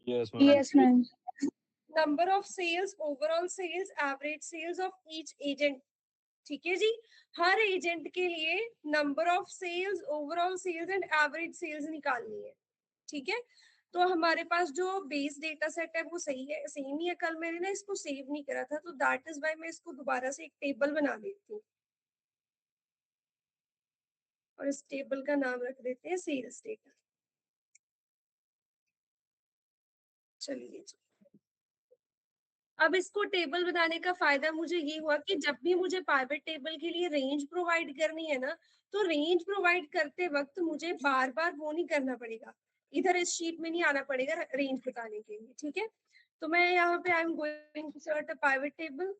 Yes, ma'am. Yes, ma'am. Number of sales, overall sales, average sales of each agent. ठीक है जी, हर agent के लिए number of sales, overall sales and average sales निकालनी है। ठीक है, तो हमारे पास जो बेस डेटा सेट है वो सही है, सेम ही है। कल मैंने ना इसको सेव नहीं करा था, तो दैट इज वाई मैं इसको दोबारा से एक टेबल बना देती हूँ, और इस टेबल का नाम रख देते हैं सेल्स डेटा। चलिए जी, अब इसको टेबल बनाने का फायदा मुझे ये हुआ कि जब भी मुझे पाइवट टेबल के लिए रेंज प्रोवाइड करनी है ना, तो रेंज प्रोवाइड करते वक्त मुझे बार बार वो नहीं करना पड़ेगा, इधर इस शीट में नहीं आना पड़ेगा रेंज बताने के लिए। ठीक है, तो मैं यहाँ पे I am going to insert a pivot table.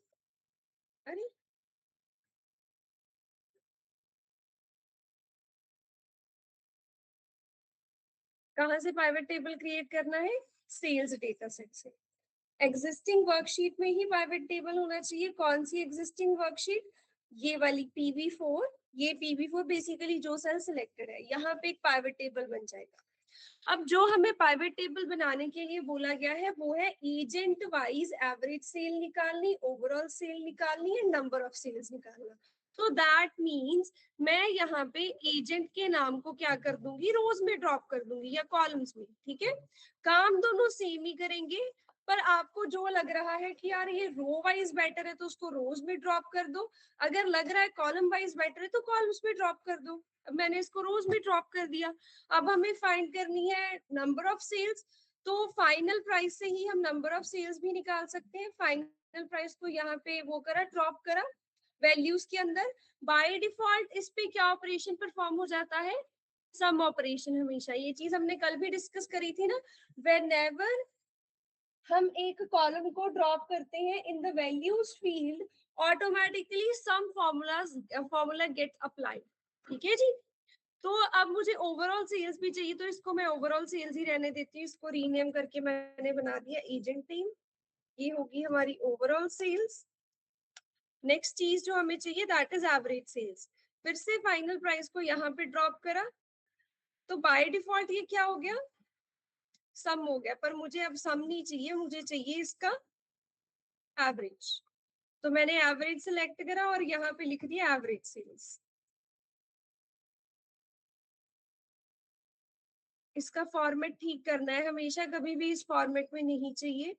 अरे कहाँ से पाइवट टेबल क्रिएट करना है? सेल्स डेटा सेट से। एग्जिस्टिंग वर्कशीट में ही पाइवट टेबल होना चाहिए। कौन सी एग्जिस्टिंग वर्कशीट? ये वाली PV4। ये PV4 बेसिकली जो सेल सिलेक्टेड है, यहाँ पे एक पाइवट टेबल बन जाएगा। अब जो हमें पाइवट टेबल बनाने के लिए बोला गया है वो है एजेंट वाइज एवरेज सेल निकालनी, ओवरऑल सेल निकालनी है, नंबर ऑफ सेल्स निकालना। तो दैट मीन्स मैं यहाँ पे एजेंट के नाम को क्या कर दूंगी, रोज में ड्रॉप कर दूंगी या कॉलम्स में। ठीक है, काम दोनों सेम ही करेंगे, पर आपको जो लग रहा है कि यार ये रो वाइज बेटर है तो उसको रोज में ड्रॉप कर दो, अगर लग रहा है कॉलम वाइज बेटर है तो कॉलम्स में ड्रॉप कर दो। अब मैंने इसको रोज में ड्रॉप कर दिया। अब हमें फाइंड करनी है नंबर ऑफ सेल्स, तो फाइनल प्राइस से ही हम नंबर ऑफ सेल्स भी निकाल सकते हैं। फाइनल प्राइस को यहाँ पे वो करा, ड्रॉप करा वैल्यूज के अंदर। बाय डिफॉल्ट इस पे क्या ऑपरेशन परफॉर्म हो जाता है? सम ऑपरेशन। हमेशा ये चीज हमने कल भी डिस्कस करी थी ना, व्हेनेवर हम एक कॉलम को ड्रॉप करते हैं in the values field, automatically sum formula get applied. ठीक है जी, तो अब मुझे ओवरऑल सेल्स भी चाहिए, तो इसको मैं ओवरऑल सेल्स ही रहने देती हूँ। इसको रीनेम करके मैंने बना दिया एजेंट टीम। ये होगी हमारी ओवरऑल सेल्स। नेक्स्ट चीज जो हमें चाहिए दैट इज एवरेज सेल्स। फिर से फाइनल प्राइस को यहाँ पे ड्रॉप करा, तो बाय डिफॉल्ट ये क्या हो गया? सम हो गया, पर मुझे अब सम नहीं चाहिए, मुझे चाहिए इसका एवरेज। तो मैंने एवरेज सिलेक्ट करा और यहाँ पे लिख दिया एवरेज सेल्स। इसका फॉर्मेट ठीक करना है, हमेशा कभी भी इस फॉर्मेट में नहीं चाहिए।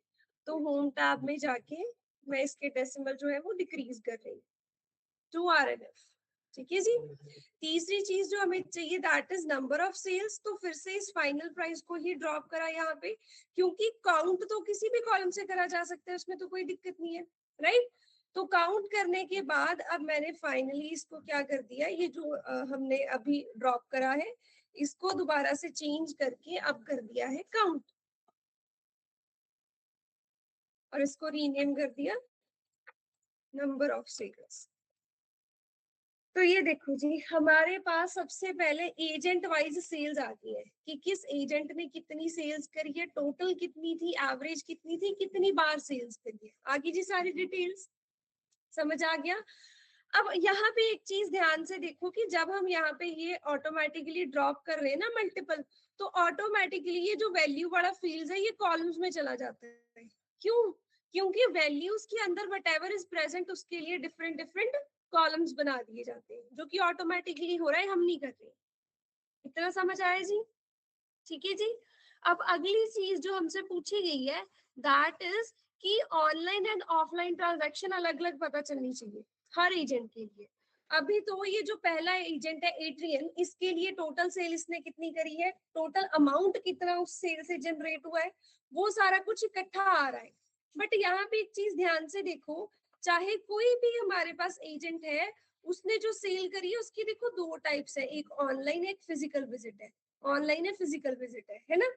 तो होम टैब में जाके मैं इसके डेसिमल जो है वो डिक्रीज कर रही हूँ टू RNF। ठीक है जी, तीसरी चीज जो हमें चाहिए that is number of sales. तो फिर से इस फाइनल प्राइस को ही ड्रॉप करा यहाँ पे, क्योंकि काउंट तो किसी भी कॉलम से करा जा सकता है, उसमें तो कोई दिक्कत नहीं है, राइट। तो काउंट करने के बाद अब मैंने फाइनली इसको क्या कर दिया, ये जो हमने अभी ड्रॉप करा है इसको दोबारा से चेंज करके अब कर दिया है काउंट, और इसको रीनेम कर दिया नंबर ऑफ सेल्स। तो ये देखो जी, हमारे पास सबसे पहले एजेंट वाइज सेल्स आती है कि किस एजेंट ने कितनी सेल्स करी है, टोटल कितनी थी, एवरेज कितनी थी, कितनी बार सेल्स करी है, आगे जी सारी डिटेल्स समझ आ गया। अब यहाँ पे एक चीज ध्यान से देखो कि जब हम यहाँ पे ये ऑटोमेटिकली ड्रॉप कर रहे हैं ना मल्टीपल, तो ऑटोमेटिकली ये जो वैल्यू वाला फील्ड है ये कॉलम्स में चला जाता है। क्यों? क्योंकि वैल्यूज के अंदर वट एवर इज प्रेजेंट उसके लिए डिफरेंट डिफरेंट कॉलम्स बना दिए जाते हैं, जो कि ऑटोमेटिकली हो रहा है, हम नहीं कर रहे। इतना समझ आया जी? ठीक है जी, अब अगली चीज जो हमसे पूछी गई है दैट इज कि ऑनलाइन एंड ऑफलाइन ट्रांजैक्शन अलग अलग पता चलनी चाहिए हर एजेंट के लिए। अभी तो ये जो पहला एजेंट है एट्रियन, इसके लिए टोटल सेल इसने कितनी करी है, टोटल अमाउंट कितना उस सेल से जनरेट हुआ है, वो सारा कुछ इकट्ठा आ रहा है। बट यहाँ पे एक चीज ध्यान से देखो, चाहे कोई भी हमारे पास एजेंट है, उसने जो सेल करी है उसकी देखो दो टाइप्स है, एक ऑनलाइन एक फिजिकल विजिट है, ऑनलाइन है फिजिकल विजिट है ना।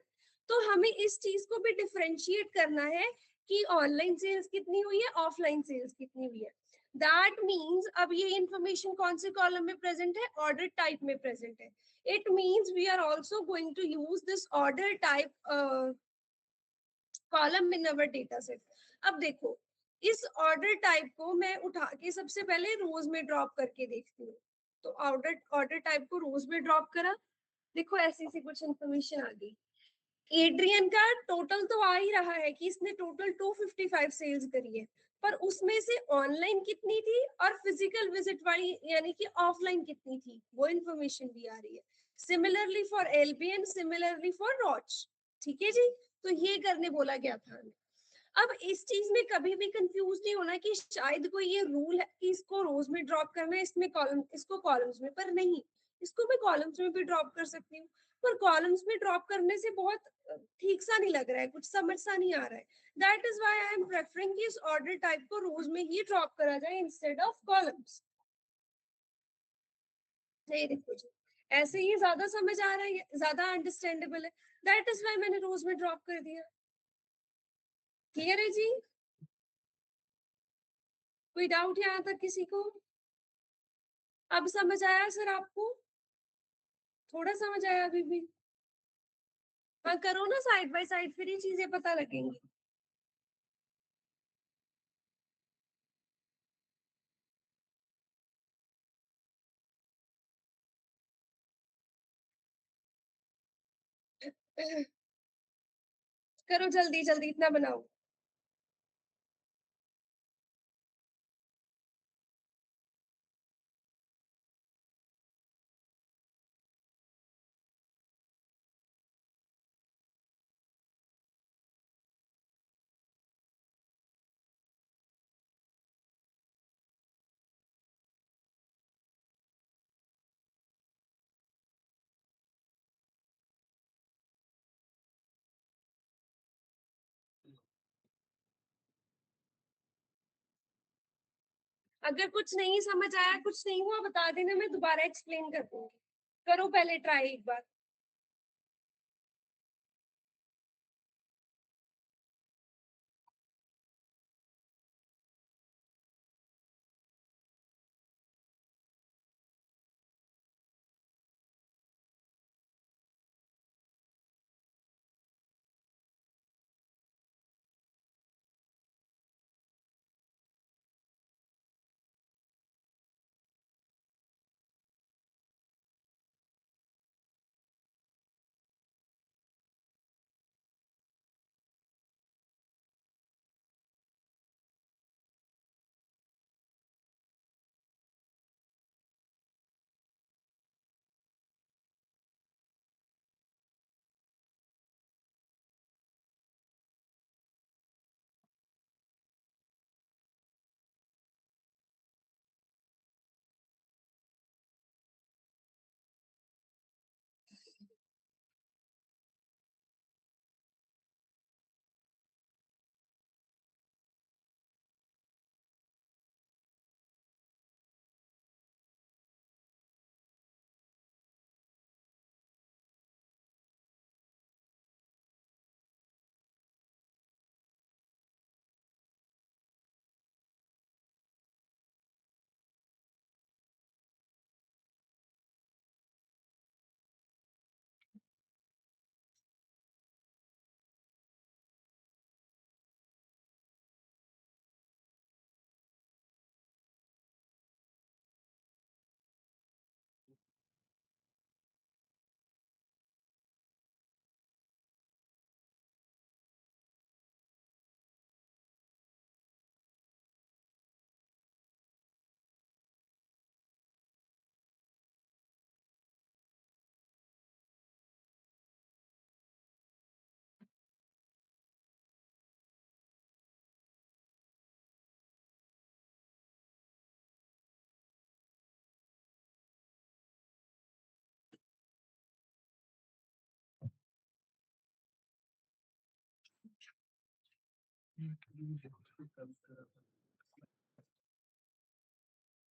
तो हमें इस चीज को भी डिफरेंशिएट करना है कि ऑनलाइन सेल्स कितनी हुई है, ऑफलाइन सेल्स कितनी हुई है। दैट मीन्स अब ये इंफॉर्मेशन कौन से कॉलम में प्रेजेंट है, ऑर्डर टाइप में प्रेजेंट है। It means we are also going to use this order type column in our data set. अब देखो, इस ऑर्डर टाइप को मैं उठा के सबसे पहले रोज में ड्रॉप करके देखती हूँ। तो ऑर्डर ऑर्डर टाइप को रोज में ड्रॉप करा, देखो ऐसी सी कुछ इंफॉर्मेशन आ गई एड्रियन का टोटल तो आ ही रहा है कि इसने टोटल 255 सेल्स करी है, पर उसमें से ऑनलाइन कितनी थी और फिजिकल विजिट वाली यानी कि ऑफलाइन कितनी थी, वो इन्फॉर्मेशन भी आ रही है। Similarly for LBN, similarly for रॉच। ठीक है जी, तो ये करने बोला गया था हमें। अब इस चीज में कभी भी कंफ्यूज नहीं होना कि शायद कोई ये रूल है कि इसको रोज में ड्रॉप करना है, इसमें कॉलम, इसको कॉलम्स में, पर नहीं, इसको मैं कॉलम्स में भी ड्रॉप कर सकती हूँ। पर कॉलम्स में ड्रॉप करने से बहुत ठीक सा नहीं लग रहा है, कुछ समझ सा नहीं आ रहा है। That is why I am preferring कि इस ऑर्डर टाइप को रोज में ही ड्रॉप करा जाए इंस्टेड ऑफ कॉलम्स। नहीं देखो जी, ऐसे ही ज्यादा समझ आ रहा है, ज्यादा अंडरस्टैंडेबल है। दैट इज व्हाई मैंने रोज में ड्रॉप कर दिया। क्लियर है जी? कोई डाउट यहाँ तक किसी को? अब समझ आया सर आपको? थोड़ा समझ आया अभी भी? हाँ करो ना साइड बाय साइड, फिर ये चीजें पता लगेंगी। करो जल्दी जल्दी, इतना बनाओ। अगर कुछ नहीं समझ आया, कुछ नहीं हुआ, बता देना, मैं दोबारा एक्सप्लेन कर दूंगी। करो पहले ट्राई एक बार।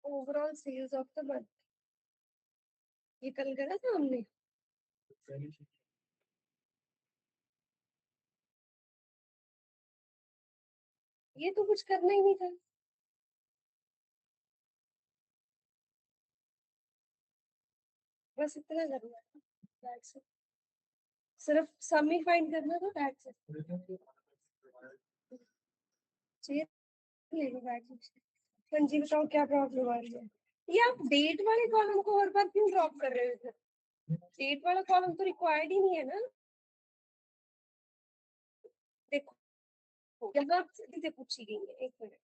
Overall sales of the month, ये कल करा था हमने। ये तो कुछ करना ही नहीं था, बस इतना करना था। That's it. सिर्फ सम ही फाइंड करना था, दैट्स इट। चेयर ले लो, बैठ लो। हाँ जी बताओ, क्या प्रॉब्लम आ रही है? ये आप डेट वाले कॉलम को हर बार क्यों ड्रॉप कर रहे हो इधर? डेट वाला कॉलम तो रिक्वायर्ड ही नहीं है ना। देखो यहाँ से पूछी गई है, एक मिनट।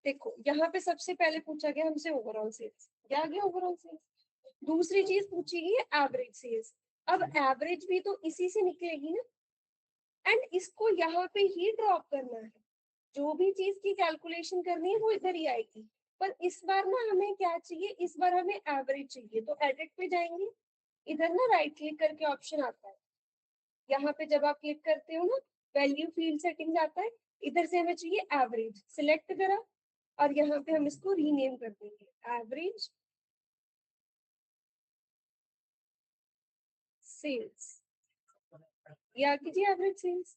देखो यहाँ पे सबसे पहले पूछा गया हमसे ओवरऑल सेल्स, क्या आ गया ओवरऑल सेल्स। दूसरी चीज पूछी गई है एवरेज सेल्स। अब एवरेज भी तो इसी से निकलेगी ना, एंड इसको यहाँ पे ही ड्रॉप करना है। जो भी चीज की कैलकुलेशन करनी है वो इधर ही आएगी। पर इस बार ना हमें क्या चाहिए, इस बार हमें एवरेज चाहिए, तो एडिट पे जाएंगे। इधर ना राइट क्लिक करके ऑप्शन आता है, यहाँ पे जब आप क्लिक करते हो ना वैल्यू फील्ड सेटिंग आता है, इधर से हमें चाहिए एवरेज, सिलेक्ट करा और यहाँ पे हम इसको रीनेम कर देंगे एवरेज सेल्स, या कीजिए एवरेज सेल्स।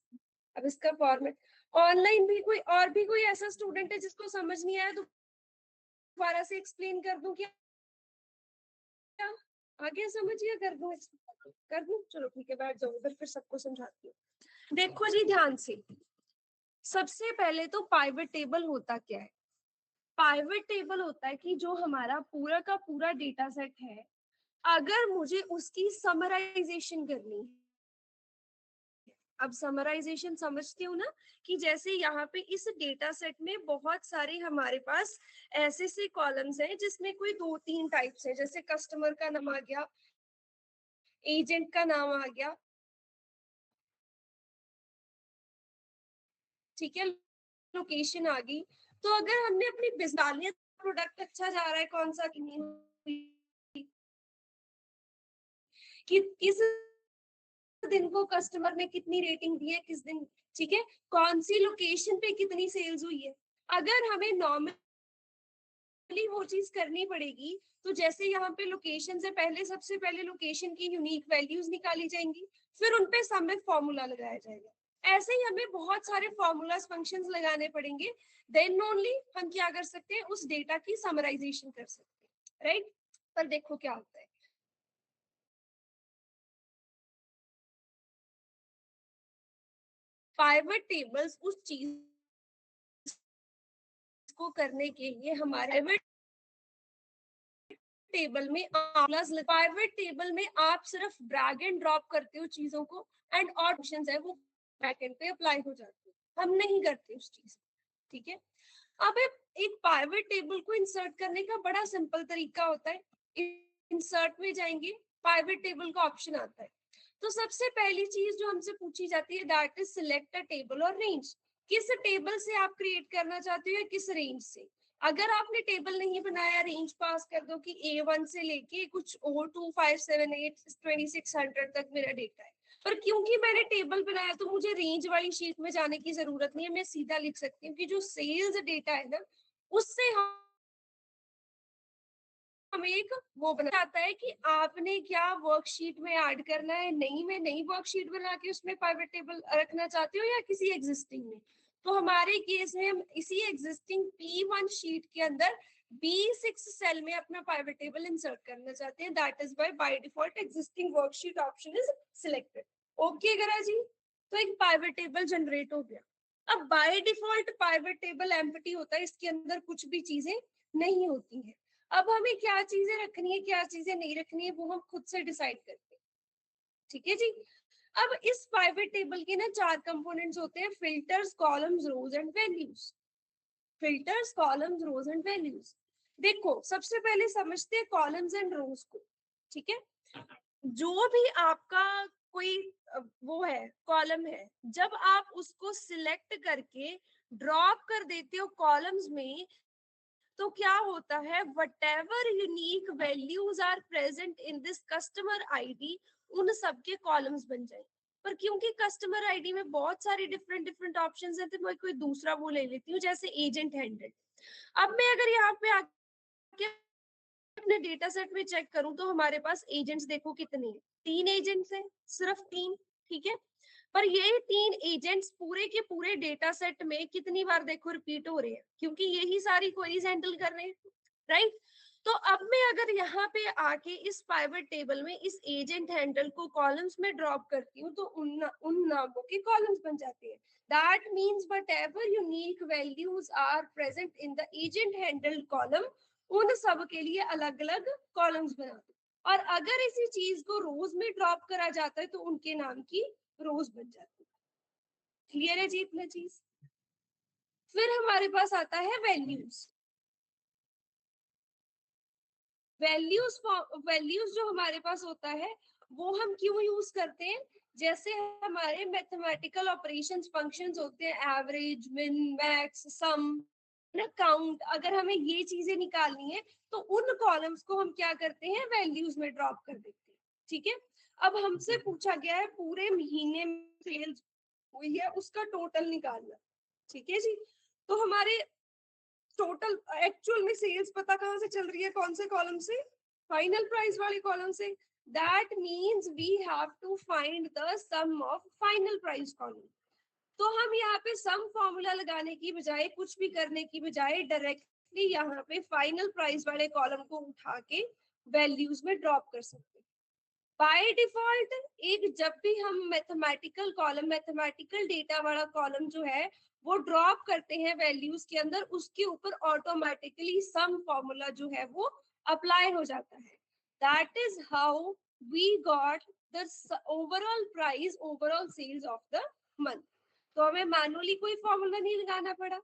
अब इसका फॉर्मेट, ऑनलाइन भी कोई और भी कोई ऐसा स्टूडेंट है जिसको समझ नहीं आया तो दोबारा से एक्सप्लेन कर दूं क्या, आगे समझिए, कर दूं कर दूं, चलो ठीक है बैठ जाओ उधर, फिर सबको समझाती हूँ। देखो जी ध्यान से, सबसे पहले तो पाइवट टेबल होता क्या है। पाइवट टेबल होता है कि जो हमारा पूरा का पूरा डेटा सेट है, अगर मुझे उसकी समराइजेशन करनी है। अब समराइजेशन समझते हो ना, कि जैसे यहाँ पे इस डेटा सेट में बहुत सारे हमारे पास ऐसे से कॉलम्स हैं जिसमें कोई 2-3 टाइप्स है, जैसे कस्टमर का नाम आ गया, एजेंट का नाम आ गया, ठीक है, लोकेशन आ गई। तो अगर हमने अपनी बिजनेस प्रोडक्ट अच्छा जा रहा है, कौन सा कि नहीं हुई, कि किस दिन को कस्टमर ने कितनी रेटिंग दी है, किस दिन, ठीक है, कौन सी लोकेशन पे कितनी सेल्स हुई है। अगर हमें नॉर्मली वो चीज करनी पड़ेगी, तो जैसे यहाँ पे लोकेशन से पहले सबसे पहले लोकेशन की यूनिक वैल्यूज निकाली जाएंगी, फिर उनपे समिट फॉर्मूला लगाया जाएगा। ऐसे ही हमें बहुत सारे फॉर्मूलाज फंक्शंस लगाने पड़ेंगे, देन ओनली हम क्या कर सकते हैं, उस डेटा की समराइजेशन कर सकते हैं, राइट। पर देखो क्या होता है, पाइवट टेबल्स उस चीज को करने के लिए हमारे टेबल में प्राइवेट टेबल में आप सिर्फ ड्रैग एंड ड्रॉप करते हो चीजों को, एंड और ऑप्शंस है वो बैकएंड पे अप्लाई हो जाती है, हम नहीं करते उस चीज, ठीक है। अब एक पाइवट टेबल को इंसर्ट करने का बड़ा सिंपल तरीका होता है, इंसर्ट में जाएंगे, पाइवट टेबल का ऑप्शन आता है। तो सबसे पहली चीज जो हमसे पूछी जाती है that is select a table और रेंज, किस टेबल से आप क्रिएट करना चाहते हो या किस रेंज से। अगर आपने टेबल नहीं बनाया, रेंज पास कर दो कि A1 से लेके कुछ O2578 2600 तक मेरा डेटा है, पर क्योंकि मैंने टेबल बनाया तो मुझे रेंज वाली शीट में जाने की जरूरत नहीं है, मैं सीधा लिख सकती हूँ कि जो सेल्स डेटा है ना, उससे हमें एक वो बना आता है कि आपने क्या वर्कशीट में ऐड करना है, नहीं मैं नई वर्कशीट बना के उसमें पाइवट टेबल रखना चाहती हूँ या किसी एग्जिस्टिंग में। तो हमारे केस में हम इसी एग्जिस्टिंग P1 शीट के अंदर B6 सेल में अपना पाइवट टेबल इंसर्ट करना चाहते हैं, that is why by default existing worksheet option is selected. Okay गरा जी, तो एक पाइवट टेबल जनरेट हो गया। अब by default pivot table empty होता है, इसके अंदर कुछ भी चीजें नहीं होती हैं। अब हमें क्या चीजें रखनी है क्या चीजें नहीं रखनी है वो हम खुद से डिसाइड करते हैं, ठीक है जी। अब इस पाइवट टेबल के ना 4 कंपोनेंट्स होते हैं, filters, columns, rows and values. Filters, columns, rows and values. देखो सबसे पहले समझते हैं कॉलम्स एंड रोज को, ठीक है। जो भी आपका कोई वो है कॉलम है, जब आप उसको सिलेक्ट करके ड्रॉप कर देते हो कॉलम्स में, तो क्या होता है, whatever unique values are present in this customer ID, उन सबके कॉलम्स बन जाए। पर क्योंकि कस्टमर आईडी में बहुत सारी डिफरेंट डिफरेंट ऑप्शंस हैं, तो मैं कोई दूसरा वो ले लेती हूँ, जैसे एजेंट हैंडल। अब मैं अगर यहाँ पे आके अपने डेटा सेट में चेक करूं तो हमारे पास एजेंट्स देखो कितने हैं, 3 एजेंट्स हैं, सिर्फ 3, ठीक है। पर ये 3 एजेंट्स पूरे के पूरे डेटा सेट में कितनी बार देखो रिपीट हो रहे हैं, क्योंकि यही सारी क्वेरीज हैंडल कर रहे हैं, राइट। तो अब मैं अगर यहाँ पे आके इस पाइवट टेबल में इस एजेंट हैंडल को कॉलम्स में ड्रॉप करती हूँ, तो उन नामों के कॉलम्स बन जाते हैं। That means whatever unique values are present in the agent handle column, उन सब के लिए अलग अलग कॉलम्स बना दो। और अगर इसी चीज को रोज में ड्रॉप करा जाता है तो उनके नाम की रोज बन जाती है, क्लियर है जी इतना चीज? फिर हमारे पास आता है वैल्यूज। वैल्यूज जो हमारे पास होता है वो हम क्यों यूज करते हैं? जैसे हमारे मैथमेटिकल ऑपरेशंस फंक्शंस होते हैं, एवरेज, मिन, मैक्स, सम, ना काउंट, अगर हमें ये चीजें निकालनी है तो उन कॉलम्स को हम क्या करते हैं, वैल्यूज में ड्रॉप कर देते हैं। ठीक है, अब हमसे पूछा गया है पूरे महीने में सेल्स हुई है उसका टोटल निकालना। ठीक है जी, तो हमारे टोटल एक्चुअल में सेल्स पता कहाँ से चल रही है, कौन से कॉलम से? फाइनल प्राइस वाले कॉलम से। That means we have to find the sum of final price column. तो हम यहाँ पे सम फॉर्मूला लगाने की बजाय, कुछ भी करने की बजाय, डायरेक्टली यहाँ पे फाइनल प्राइस वाले कॉलम को उठा के वैल्यूज में ड्रॉप कर सकते हैं। बाय डिफॉल्ट एक जब भी हम मैथमेटिकल कॉलम, मैथमेटिकल डेटा वाला कॉलम जो है वो ड्रॉप करते हैं वैल्यूज के अंदर, उसके ऊपर ऑटोमेटिकली सम फॉर्मूला जो है वो अप्लाई हो जाता है। That is how we got the overall price, overall sales of the month. तो हमें मैनुअली कोई फॉर्मूला नहीं लगाना पड़ा।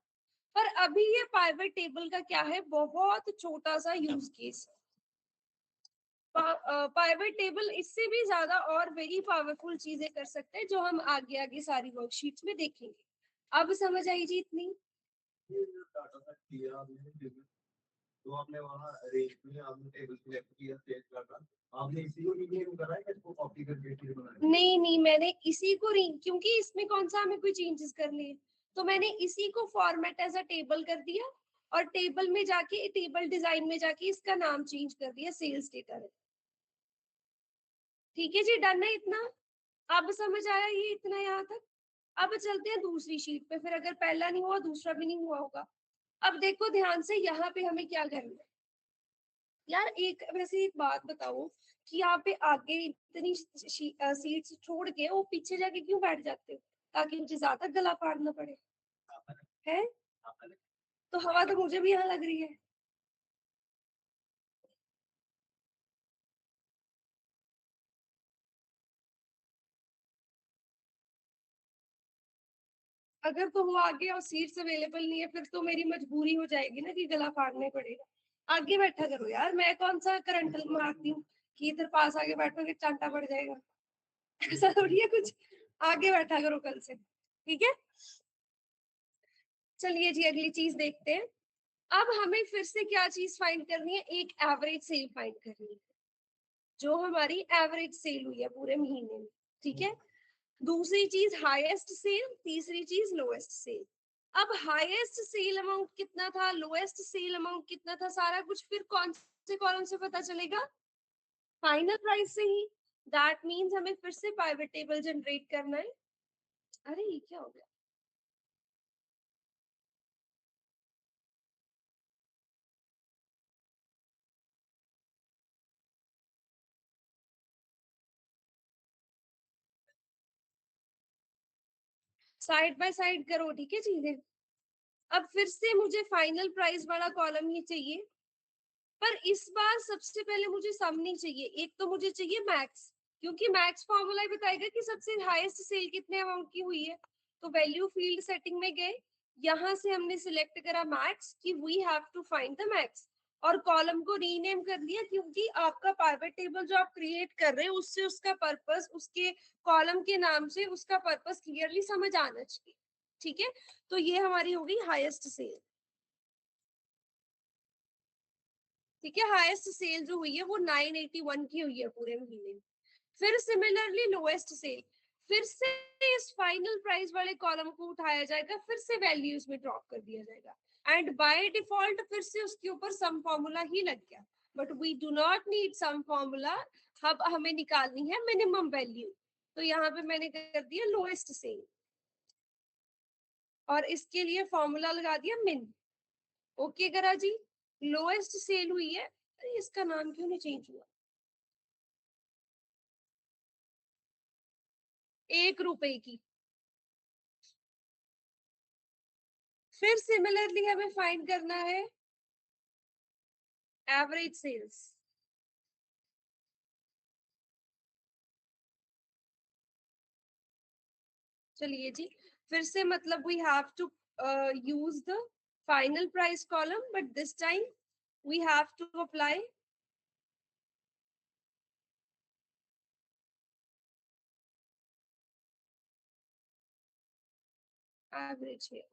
पर अभी ये पाइवट टेबल का क्या है, बहुत छोटा सा यूज केस। पाइवट टेबल इससे भी ज्यादा और वेरी पावरफुल चीजें कर सकते हैं जो हम आगे आगे सारी वर्कशीट्स में देखेंगे। अब समझ आई जी इतनी? तो आपने वहाँ रेट में आपने टेबल सिलेक्ट किया, सेट करना, आपने इसी को रीनेम करा है या इसको कॉपी करके फिर बनाया? नहीं, मैंने इसी को क्योंकि इसमें कौन सा हमें कोई चेंजेस करने हैं, तो मैंने इसी को फॉर्मेट एज अ टेबल कर दिया और टेबल में जाके, टेबल डिजाइन में जाके इसका नाम चेंज कर दिया, सेल्स डेटा है। ठीक है जी, डन है इतना? अब समझ आया ये इतना यहाँ तक? अब चलते हैं दूसरी शीट पे, फिर अगर पहला नहीं हुआ दूसरा भी नहीं हुआ होगा। अब देखो ध्यान से, यहाँ पे हमें क्या करना है यार। एक वैसे एक बात बताओ कि यहाँ पे आगे इतनी सीट्स छोड़ के वो पीछे जाके क्यों बैठ जाते हो, ताकि मुझे ज्यादा गला फाड़ना पड़े? है तो हवा तो मुझे भी यहाँ लग रही है। अगर तो वो आगे और सीट्स अवेलेबल नहीं है फिर तो मेरी मजबूरी हो जाएगी ना कि गला फाड़ना पड़ेगा। आगे बैठा करो यार, मैं कौन सा करंट मारती हूँ कि इधर पास आगे बैठोगे चांटा पड़ जाएगा। ऐसा थोड़ी है कुछ। आगे बैठा करो कल से, ठीक है? चलिए जी अगली चीज देखते हैं। अब हमें फिर से क्या चीज फाइंड करनी है, एक एवरेज सेल फाइंड करनी है, जो हमारी एवरेज सेल हुई है पूरे महीने में। ठीक है, दूसरी चीज हाईएस्ट सेल, तीसरी चीज लोएस्ट सेल। अब हाईएस्ट सेल अमाउंट कितना था, लोएस्ट सेल अमाउंट कितना था, सारा कुछ फिर कौन से कॉलम से पता चलेगा? फाइनल प्राइस से ही। दैट मीन्स हमें फिर से पाइवट टेबल जनरेट करना है। अरे ये क्या हो गया? साइड बाय साइड करो, ठीक है चीजें। अब फिर से मुझे फाइनल प्राइस वाला कॉलम ही चाहिए, पर इस बार सबसे पहले मुझे सम नहीं चाहिए, एक तो मुझे चाहिए मैक्स, क्योंकि मैक्स फॉर्मूला ही बताएगा कि सबसे हाईएस्ट सेल कितने अमाउंट की हुई है। तो वैल्यू फील्ड सेटिंग में गए, यहां से हमने सिलेक्ट करा मैक्स कि we have to find the max, और कॉलम को रीनेम कर दिया, क्योंकि आपका पाइवट टेबल जो आप क्रिएट कर रहे हैं उससे उसका पर्पस, उसके कॉलम के नाम से उसका पर्पस क्लियरली समझ आना चाहिए। ठीक है, तो ये हमारी होगी हाईएस्ट सेल। ठीक है, हाईएस्ट सेल जो हुई है वो 981 की हुई है पूरे महीने में। फिर सिमिलरली लोएस्ट सेल, फिर से इस फाइनल प्राइस वाले कॉलम को उठाया जाएगा, फिर से वैल्यूज में ड्रॉप कर दिया जाएगा, एंड बाय डिफॉल्ट फिर से उसके ऊपर सम फॉर्मूला ही लग गया। But we do not need sum formula, अब हमें निकालनी है मिनिमम वैल्यू। तो यहाँ पे मैंने कर दिया लोएस्ट सेल, और इसके लिए फॉर्मूला लगा दिया मिन। ओके करा जी, लोएस्ट सेल हुई है। अरे इसका नाम क्यों नहीं चेंज हुआ? 1 रुपए की। फिर सिमिलरली हमें फाइंड करना है एवरेज सेल्स। चलिए जी, फिर से मतलब we have to use the final price column, but this time we have to apply average here.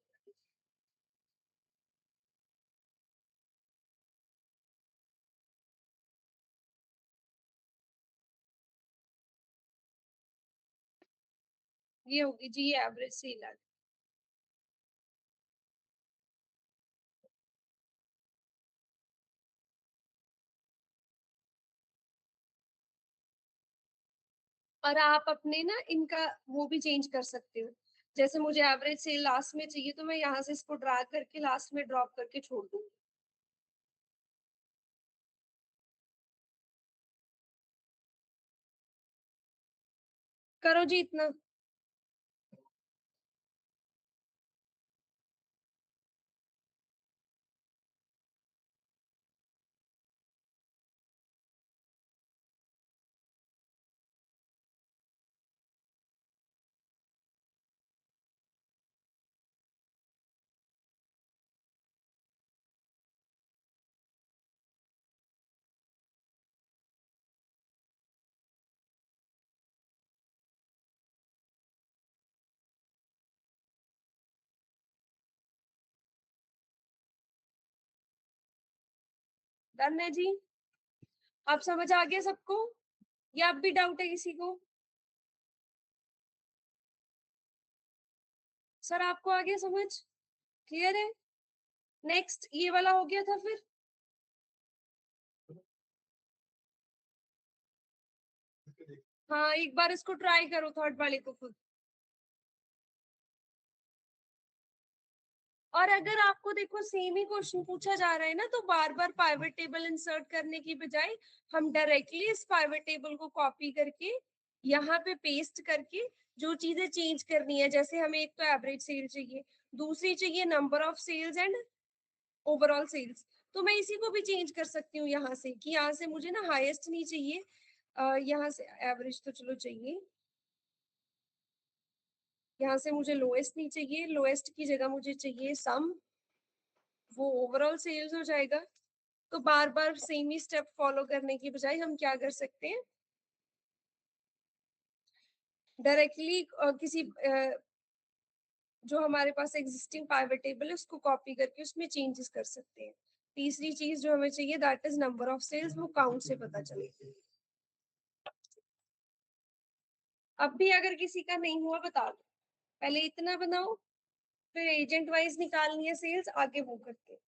ये होगी जी एवरेज सेल। और आप अपने ना इनका वो भी चेंज कर सकते हो। जैसे मुझे एवरेज सेल लास्ट में चाहिए तो मैं यहाँ से इसको ड्रैग करके लास्ट में ड्रॉप करके छोड़ दूंगी। करो जी इतना। डन है जी। आप समझ आ गया सबको या अब भी डाउट है किसी को? सर आपको आ गया समझ? क्लियर है? नेक्स्ट ये वाला हो गया था फिर। हाँ एक बार इसको ट्राई करो थर्ड वाले को खुद। और अगर आपको देखो सेम ही क्वेश्चन पूछा जा रहा है ना तो बार बार पाइवट टेबल इंसर्ट करने की बजाय हम डायरेक्टली इस पाइवट टेबल को कॉपी करके यहाँ पे पेस्ट करके जो चीजें चेंज करनी है, जैसे हमें एक तो एवरेज सेल चाहिए, दूसरी चाहिए number of sales and overall sales, तो मैं इसी को भी चेंज कर सकती हूँ यहाँ से कि यहाँ से मुझे ना हाईएस्ट नहीं चाहिए, यहाँ से एवरेज तो चलो चाहिए, यहाँ से मुझे लोएस्ट नहीं चाहिए, लोएस्ट की जगह मुझे चाहिए सम, वो ओवरऑल सेल्स हो जाएगा। तो बार बार सेम ही स्टेप फॉलो करने की बजाय हम क्या कर सकते हैं, डायरेक्टली किसी जो हमारे पास एग्जिस्टिंग पाइवट टेबल है उसको कॉपी करके उसमें चेंजेस कर सकते हैं। तीसरी चीज जो हमें चाहिए that is number of sales, वो काउंट से पता चलेगी। अब भी अगर किसी का नहीं हुआ बता दो, पहले इतना बनाओ फिर एजेंट वाइज निकालनी है सेल्स, आगे वो करते हैं।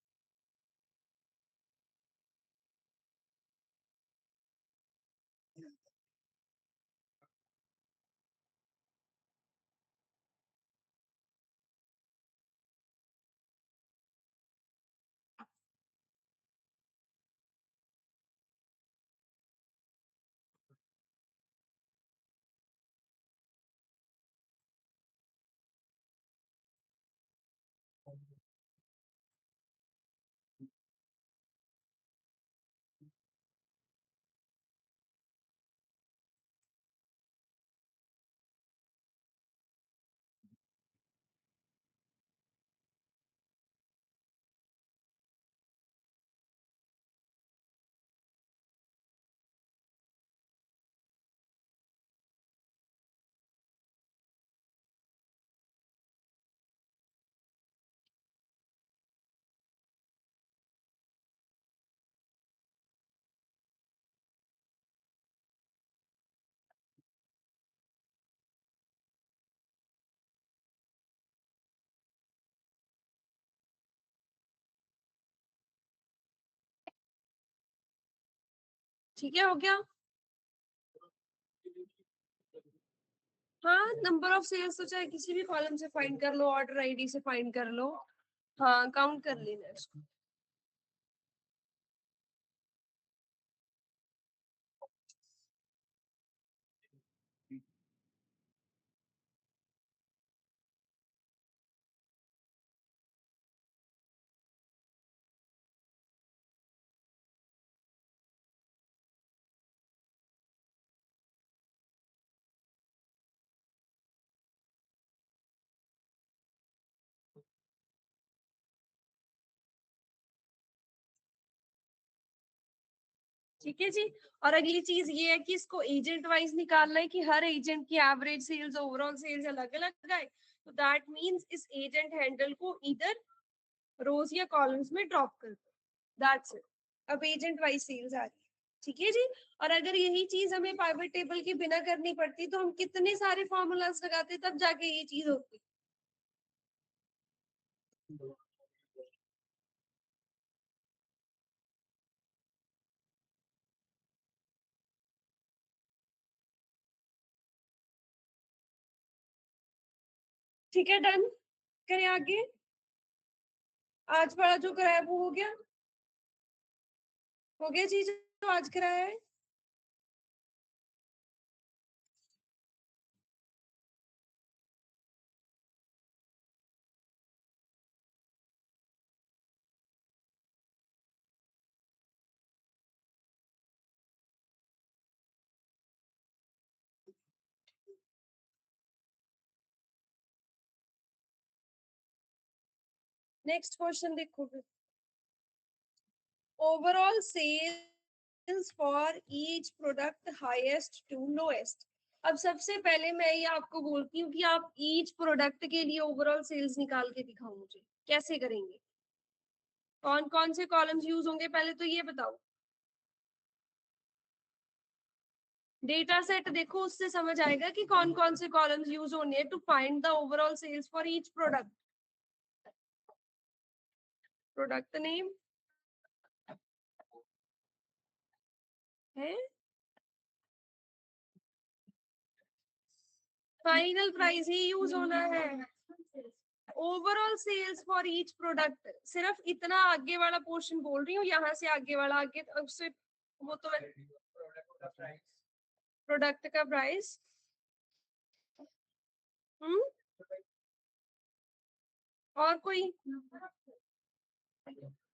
ठीक है हो गया। हाँ नंबर ऑफ सेल्स तो चाहे किसी भी कॉलम से फाइंड कर लो, ऑर्डर आईडी से फाइंड कर लो, हाँ काउंट कर लेना इसको। ठीक है जी। और अगली चीज ये है कि इसको एजेंट वाइज निकालना है कि हर एजेंट की एवरेज सेल्स ओवरऑल सेल्स अलग अलग आए। तो दैट मींस इस एजेंट हैंडल को इधर रोज या कॉलम्स में ड्रॉप कर दो, दैट्स इट। अब एजेंट वाइज सेल्स आ रही है, ठीक है जी। और अगर यही चीज हमें पाइवट टेबल के बिना करनी पड़ती तो हम कितने सारे फॉर्मूलाज लगाते तब जाके ये चीज होती। ठीक है, डन करें आगे। आज वाला जो कराया वो हो गया चीज जो आज कराया है। नेक्स्ट क्वेश्चन देखो फिर। Overall sales for each product highest to lowest. अब सबसे पहले मैं ये आपको बोलती हूँ कि आप ईच प्रोडक्ट के लिए ओवरऑल सेल्स निकाल के दिखाओ मुझे, कैसे करेंगे, कौन कौन से कॉलम्स यूज होंगे पहले तो ये बताओ। डेटा सेट देखो, उससे समझ आएगा कि कौन कौन से कॉलम्स यूज होने हैं to find the overall sales for each product. Product name है, फाइनल प्राइस ही यूज होना है। Overall sales for each product, सिर्फ इतना आगे वाला पोर्शन बोल रही हूँ, यहाँ से आगे वाला आगे उससे वो तो प्रोडक्ट का प्राइस। हम्म, और कोई।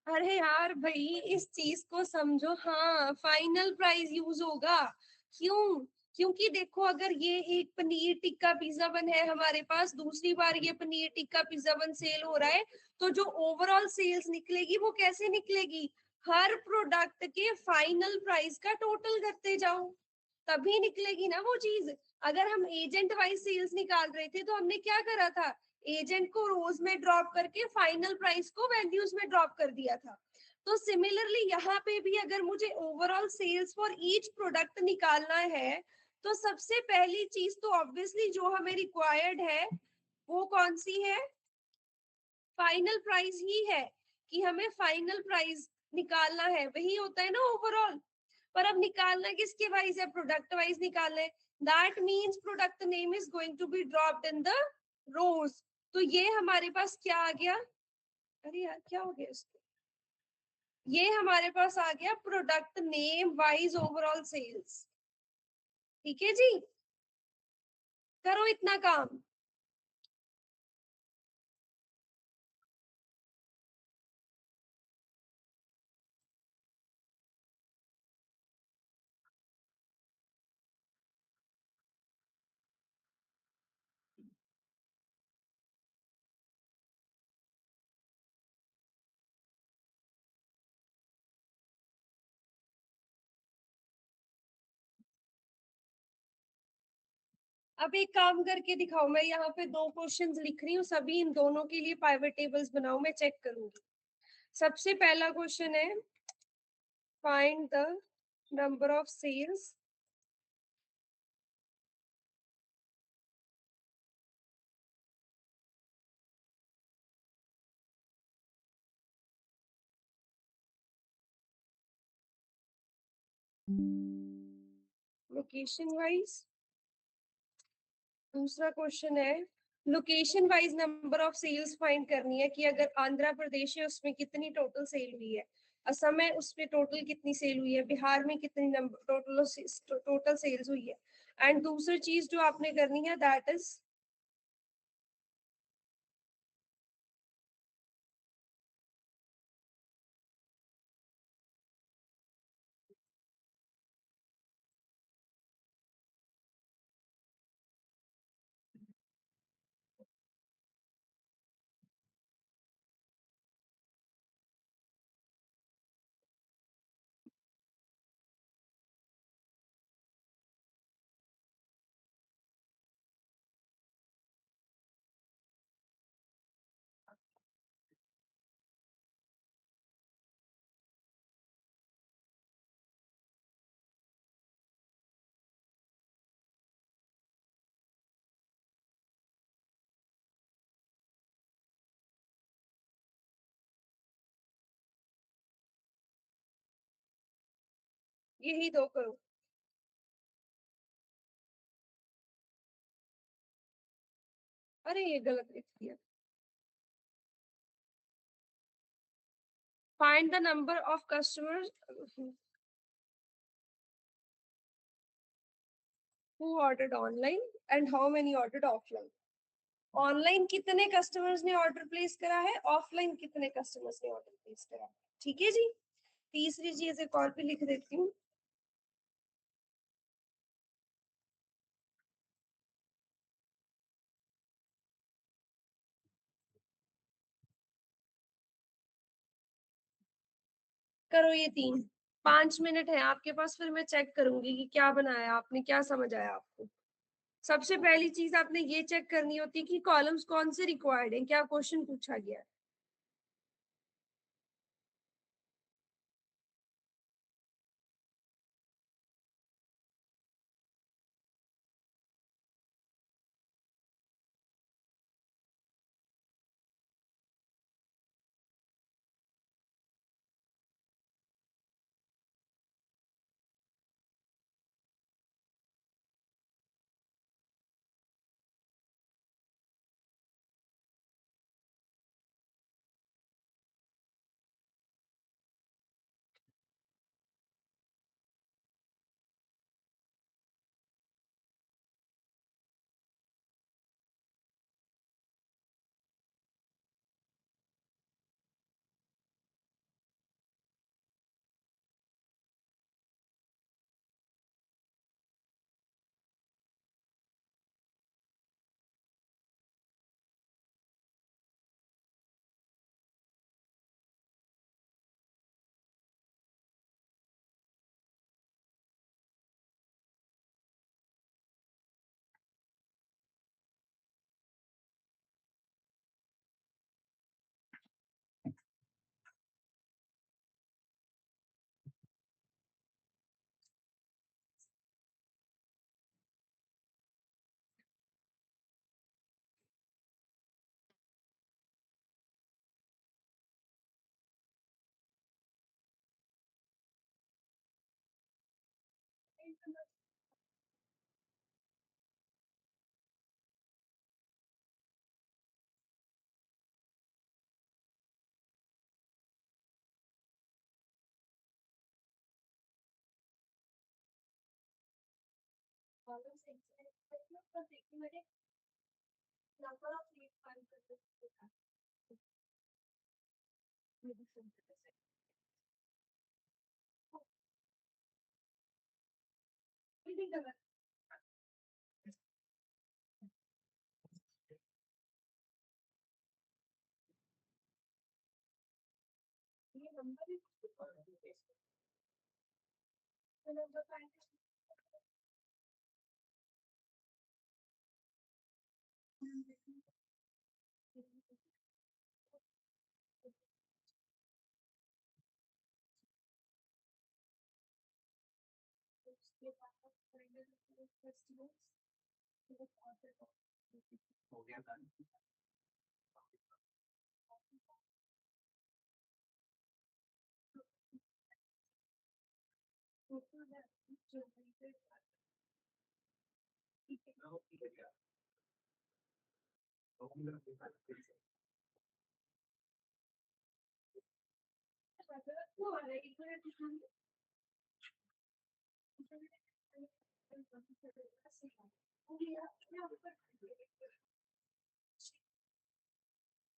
अरे यार भाई इस चीज को समझो, हाँ फाइनल प्राइस यूज होगा। क्यों? क्योंकि देखो अगर ये एक पनीर टिक्का पिज्जा बन है हमारे पास, दूसरी बार ये पनीर टिक्का पिज्जा बन सेल हो रहा है, तो जो ओवरऑल सेल्स निकलेगी वो कैसे निकलेगी, हर प्रोडक्ट के फाइनल प्राइस का टोटल करते जाओ, तभी निकलेगी ना वो चीज। अगर हम एजेंट वाइज सेल्स निकाल रहे थे तो हमने क्या करा था, एजेंट को रोज में ड्रॉप करके फाइनल प्राइस को वैल्यूज में ड्रॉप कर दिया था। तो सिमिलरली यहाँ पे भी अगर मुझे overall sales for each product निकालना है तो सबसे पहली चीज तो ऑब्वियसली जो हमें रिक्वायर्ड है वो कौन सी है, फाइनल प्राइस ही है, कि हमें फाइनल प्राइस निकालना है, वही होता है ना ओवरऑल। पर अब निकालना किसके वाइज है, प्रोडक्ट वाइज निकालना है। That means product name is going to be dropped in the rows. तो ये हमारे पास क्या आ गया, अरे यार क्या हो गया इसको, ये हमारे पास आ गया product name wise overall sales. ठीक है जी, करो इतना काम। अब एक काम करके दिखाओ, मैं यहाँ पे दो क्वेश्चंस लिख रही हूँ, सभी इन दोनों के लिए पाइवट टेबल्स बनाओ, मैं चेक करूंगी। सबसे पहला क्वेश्चन है, find the number of sales location wise. दूसरा क्वेश्चन है, location wise number of sales find करनी है कि अगर आंध्र प्रदेश है उसमें कितनी टोटल सेल हुई है, असम है उसमें टोटल कितनी सेल हुई है, बिहार में कितनी नंबर टोटल सेल्स हुई है। एंड दूसरी चीज जो आपने करनी है दैट इज यही दो करो। अरे ये गलत लिख दिया। Find the number of customers who ordered online and how many ordered offline। Online कितने कस्टमर्स ने ऑर्डर प्लेस करा है, ऑफलाइन कितने कस्टमर्स ने ऑर्डर प्लेस करा है। ठीक है जी। तीसरी चीज एक और भी लिख देती हूँ। करो ये 3। 5 मिनट है आपके पास, फिर मैं चेक करूंगी कि क्या बनाया आपने, क्या समझ आया आपको। सबसे पहली चीज आपने ये चेक करनी होती है कि कॉलम्स कौन से रिक्वायर्ड हैं, क्या क्वेश्चन पूछा गया है। ये नंबर हो गया था।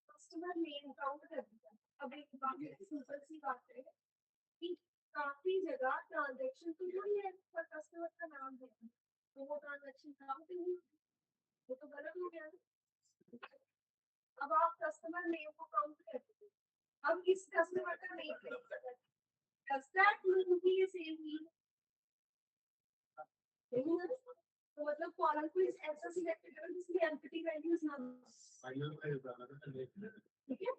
कस्टमर नेम काउंट कर दिया। अब एक बात सिंपल सी बात है कि काफी जगह ट्रांजेक्शन तो नहीं है पर कस्टमर का नाम है, तो वो ट्रांजेक्शन काउंट नहीं, वो तो गलत हो गया। अब आप कस्टमर नेम को काउंट कर दीजिए। अब इस कस्टमर का नेम does that mean कि ये सेल हुई नहीं है? तो मतलब कॉलम को इस ऐसा सिलेक्ट करो जिसमें एम्प्टी वैल्यूज ना हो। ठीक है।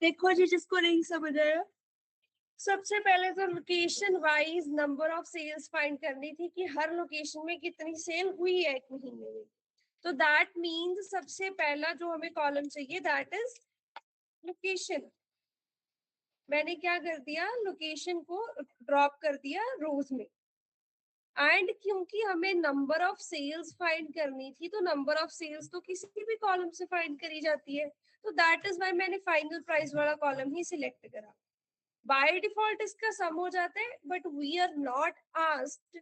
देखो जी, जिसको नहीं समझ आया, सबसे पहले तो location wise number of sales find करनी थी कि हर लोकेशन में कितनी सेल हुई है एक महीने में। तो दैट मीन्स सबसे पहला जो हमें कॉलम चाहिए दैट इज लोकेशन। मैंने क्या कर दिया, लोकेशन को ड्रॉप कर दिया रोज में। एंड क्योंकि हमें नंबर ऑफ सेल्स फाइंड करनी थी, तो नंबर ऑफ सेल्स तो किसी भी कॉलम से फाइंड करी जाती है, तो दैट इज वाई मैंने फाइनल प्राइस वाला कॉलम ही सिलेक्ट करा। बाय डिफॉल्ट इसका सम हो जाता है, but we are not asked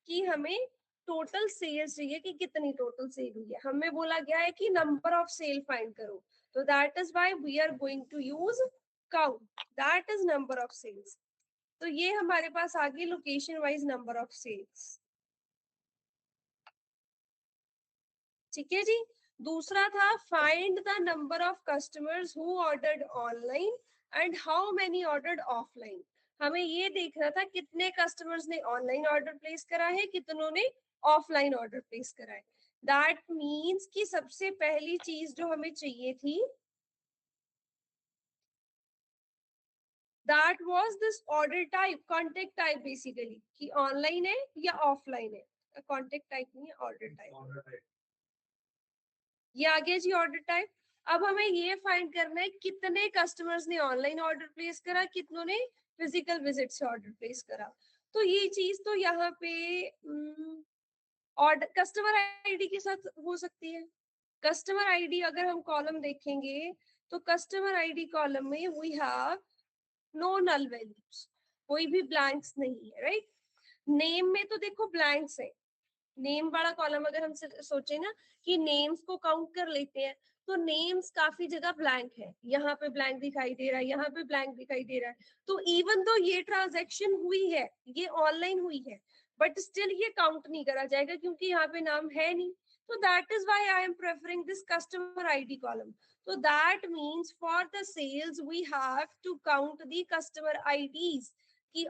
कि हमें टोटल सेल्स चाहिए कि कितनी टोटल सेल हुई है, हमें बोला गया है कि नंबर ऑफ सेल फाइंड करो। तो that is why we are going to use count, that is number of sales. तो ये हमारे पास आ गई location wise number of sales. ठीक है जी। दूसरा था find the number of customers who ordered online and how many ordered offline. हमें ये देखना था कितने कस्टमर्स ने ऑनलाइन ऑर्डर प्लेस करा है, कितनों ने ऑफलाइन ऑर्डर प्लेस करा है। दैट मीन्स कि सबसे पहली चीज जो हमें चाहिए थी that was this order type, contact type basically, कि ऑनलाइन है या ऑफलाइन है। कॉन्टेक्ट टाइप नहीं है, ऑर्डर टाइप। ये आ गया जी ऑर्डर टाइप। अब हमें ये फाइंड करना है कितने कस्टमर्स ने ऑनलाइन ऑर्डर प्लेस करा, कितनों ने फिजिकल विजिट से ऑर्डर प्लेस करा। तो ये चीज तो यहाँ पे ऑर्डर कस्टमर आईडी के साथ हो सकती है। कस्टमर आईडी अगर हम कॉलम देखेंगे तो कस्टमर आईडी कॉलम में we have no null values, कोई भी ब्लैंक्स नहीं है, राइट। नेम में तो देखो ब्लैंक्स है। नेम वाला कॉलम अगर हम सोचे ना कि नेम्स को काउंट कर लेते हैं, तो नेम्स काफी जगह ब्लैंक है, यहाँ पे ब्लैंक दिखाई दे रहा है, यहाँ पे ब्लैंक दिखाई दे रहा है। तो इवन तो ये ट्रांजैक्शन हुई है, ये ऑनलाइन हुई है, बट स्टिल ये काउंट नहीं करा जाएगा क्योंकि यहाँ पे नाम है नहीं। तो that is why I am preferring this customer ID column. तो that means for the sales we have to count the customer IDs कि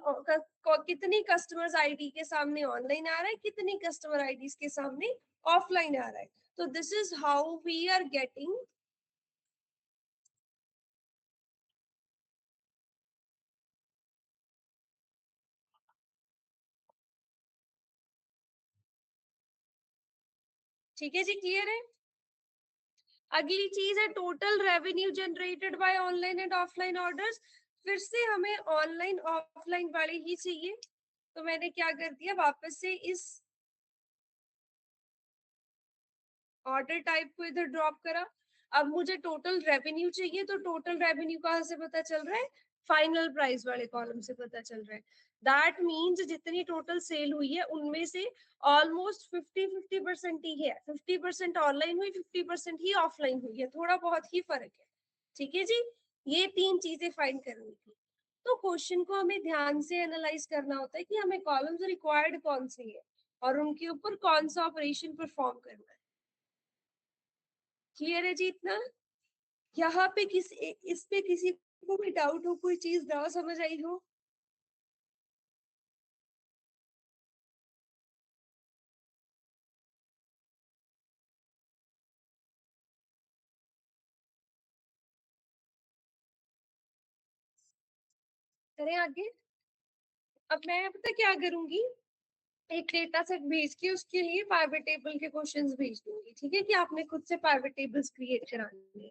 कितनी कस्टमर्स आईडी के सामने ऑनलाइन आ रहा है, कितनी कस्टमर आईडीज के सामने ऑफलाइन आ रहा है। तो this is how we are getting ठीक है जी, क्लियर है। अगली चीज है total revenue generated by online and offline orders. फिर से हमें ऑनलाइन ऑफलाइन वाले ही चाहिए, तो मैंने क्या कर दिया, वापस से इस ऑर्डर टाइप को इधर ड्रॉप करा। अब मुझे टोटल रेवेन्यू चाहिए, तो टोटल रेवेन्यू कहाँ से पता चल रहा है, फाइनल प्राइस वाले कॉलम से पता चल रहा है। दैट मीन्स जितनी टोटल सेल हुई है उनमें से ऑलमोस्ट 50-50% ही है, 50% ऑनलाइन हुई, 50% ही ऑफलाइन हुई है, थोड़ा बहुत ही फर्क है। ठीक है जी, ये तीन चीजें फाइंड करनी थी। तो क्वेश्चन को हमें ध्यान से एनालाइज करना होता है कि हमें कॉलम्स रिक्वायर्ड कौन से है और उनके ऊपर कौन सा ऑपरेशन परफॉर्म करना है। क्लियर है जी इतना। यहाँ पे इस पे किसी को भी डाउट हो, कोई चीज ना समझ आई हो। करें आगे। अब मैं पता क्या करूंगी, एक डेटा सेट भेज के उसके लिए पाइवट टेबल के क्वेश्चंस भेज दूंगी, ठीक है, कि आपने खुद से पाइवट टेबल्स क्रिएट करानी है।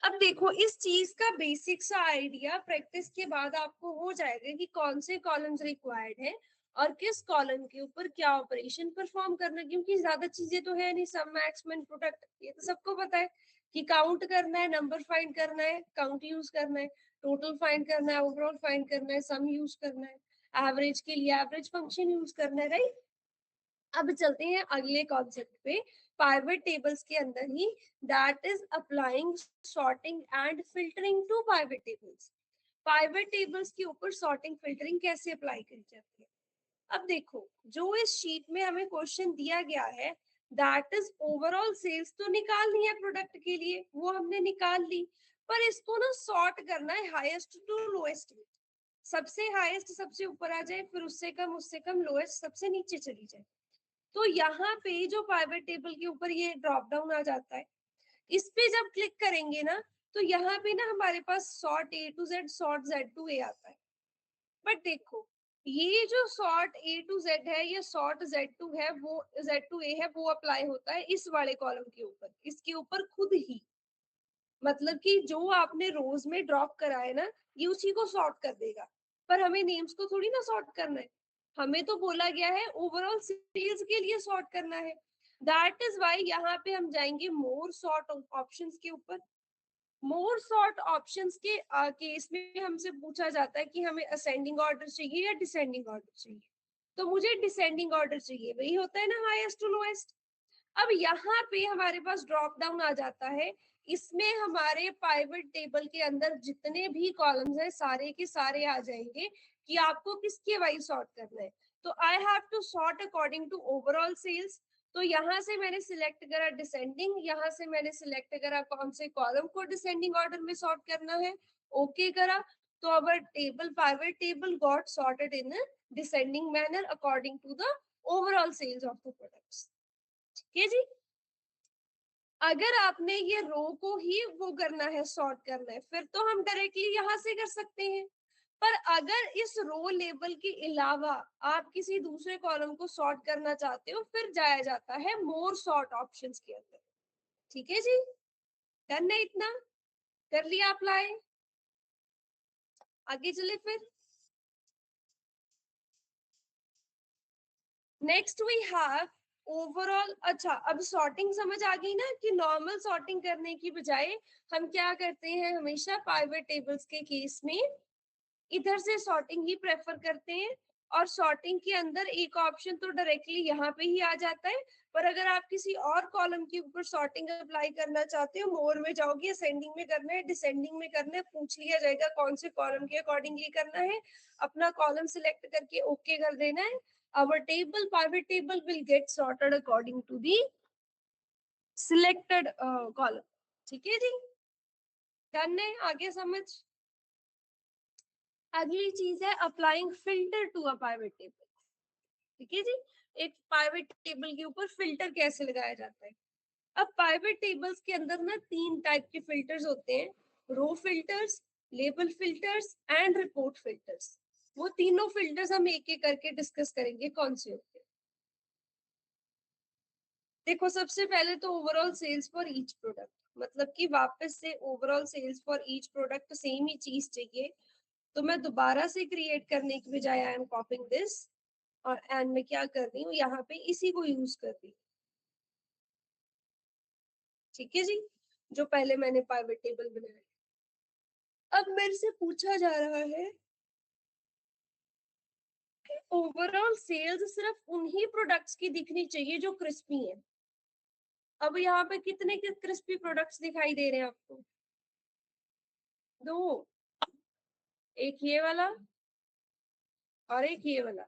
अब देखो इस चीज का बेसिक सा आइडिया प्रैक्टिस के बाद आपको हो जाएगा कि कौन से कॉलम्स रिक्वायर्ड है और किस कॉलम के ऊपर क्या ऑपरेशन परफॉर्म करना, क्योंकि ज्यादा चीजें तो है नहीं, सम मैक्स मिन प्रोडक्ट ये तो सबको पता है कि काउंट करना है, नंबर फाइंड करना है, काउंट यूज करना है, टोटल फाइंड करना है, ओवरऑल फाइंड करना है, सम यूज करना है, एवरेज के लिए एवरेज फंक्शन यूज करना है, राइट। अब चलते हैं अगले कॉन्सेप्ट पे, पाइवट टेबल्स के अंदर ही, that is applying sorting and filtering to pivot tables. Pivot tables के ऊपर सॉर्टिंग फिल्टरिंग कैसे अप्लाई करी जाती है। अब देखो जो इस शीट में हमें क्वेश्चन दिया गया है दैट इज ओवरऑल सेल्स तो निकालनी है प्रोडक्ट के लिए, वो हमने निकाल ली। पर इसको ना सॉर्ट करना है हाईएस्ट टू लोएस्ट में, सबसे हाईएस्ट सबसे ऊपर आ जाए, फिर उससे कम लोएस्ट सबसे नीचे चली जाए। तो यहाँ पे जो पाइवट टेबल के ऊपर ये ड्रॉप डाउन आ जाता है, इस पे जब क्लिक करेंगे ना तो यहाँ पे ना हमारे पास sort A to Z, sort Z to A आता है। बट देखो ये जो सॉर्ट A to Z है, ये सॉर्ट Z to है, वो Z to A है, वो अप्लाई होता है इस वाले कॉलम के ऊपर, इसके ऊपर खुद ही। मतलब कि जो आपने रोज में ड्रॉप करा है ना, ये उसी को सॉर्ट कर देगा, पर हमें नेम्स को थोड़ी ना सॉर्ट करना है, हमें तो बोला गया है ओवरऑल सेल्स के लिए सॉर्ट करना है। दैट इज वाई यहाँ पे हम जाएंगे मोर सॉर्ट ऑप्शंस के ऊपर। मोर सॉर्ट ऑप्शंस के केस में हमसे पूछा जाता है कि हमें असेंडिंग ऑर्डर चाहिए या डिसेंडिंग ऑर्डर चाहिए, तो मुझे डिसेंडिंग ऑर्डर चाहिए, वही होता है ना हाईएस्ट टू लोएस्ट। अब यहाँ पे हमारे पास ड्रॉप डाउन आ जाता है, इसमें हमारे पाइवट टेबल के अंदर जितने भी कॉलम्स हैं सारे के सारे आ जाएंगे कि आपको किसके वाइज सॉर्ट करना है। तो I have to sort according to overall sales. तो यहाँ से मैंने सिलेक्ट करा डिसेंडिंग, यहाँ से मैंने सिलेक्ट करा कौन से कॉलम को डिसेंडिंग ऑर्डर में सॉर्ट करना है, ओके करा। तो our table pivot table got sorted in descending manner according to the overall sales of the products. ठीक है जी। अगर आपने ये रो को ही वो करना है, सॉर्ट करना है, फिर तो हम डायरेक्टली यहाँ से कर सकते हैं। पर अगर इस रो लेबल के अलावा आप किसी दूसरे कॉलम को सॉर्ट करना चाहते हो, फिर जाया जाता है मोर सॉर्ट ऑप्शंस के अंदर। ठीक है जी, डन है इतना, कर लिया अप्लाई, आगे चले फिर। Next we have overall. अच्छा, अब सॉर्टिंग समझ आ गई ना कि नॉर्मल सॉर्टिंग करने की बजाय हम क्या करते हैं, हमेशा पाइवट टेबल्स के केस में इधर से सॉर्टिंग ही प्रेफर करते हैं। और सॉर्टिंग के अंदर एक ऑप्शन तो डायरेक्टली यहाँ पे ही आ जाता है, पर अगर आप किसी और कॉलम के ऊपर सॉर्टिंग अप्लाई करना चाहते हो, मोर में जाओगे, असेंडिंग में करना है, डिसेंडिंग में करना है, पूछ लिया जाएगा कौन से कॉलम के अकॉर्डिंगली करना है, अपना कॉलम सिलेक्ट करके ओके कर देना है। our table pivot table will get sorted according to the selected column। ठीक है जी, डन है, आगे समझ। अगली चीज है applying filter to a pivot table. ठीक है जी, एक पाइवट टेबल के ऊपर फिल्टर कैसे लगाया जाता है। अब पाइवट टेबल्स के अंदर ना 3 टाइप के फिल्टर्स होते हैं, row filters, label filters and report filters. वो तीनों फिल्टर्स हम एक एक करके डिस्कस करेंगे कौन से होते हैं। देखो सबसे पहले तो overall sales for each product, मतलब कि वापस से overall sales for each product same ही चीज चाहिए, तो मैं दोबारा से क्रिएट करने की बजाय आई एम कॉपिंग दिस, और एंड में क्या कर रही हूँ, यहाँ पे इसी को यूज कर रही हूँ। ठीक है जी, जो पहले मैंने पाइवट टेबल बनाया। अब मेरे से पूछा जा रहा है ओवरऑल सेल्स सिर्फ उन्हीं प्रोडक्ट्स की दिखनी चाहिए जो क्रिस्पी हैं। अब यहाँ पे कितने क्रिस्पी प्रोडक्ट्स दिखाई दे रहे हैं आपको? 2, एक ये वाला और एक ये वाला,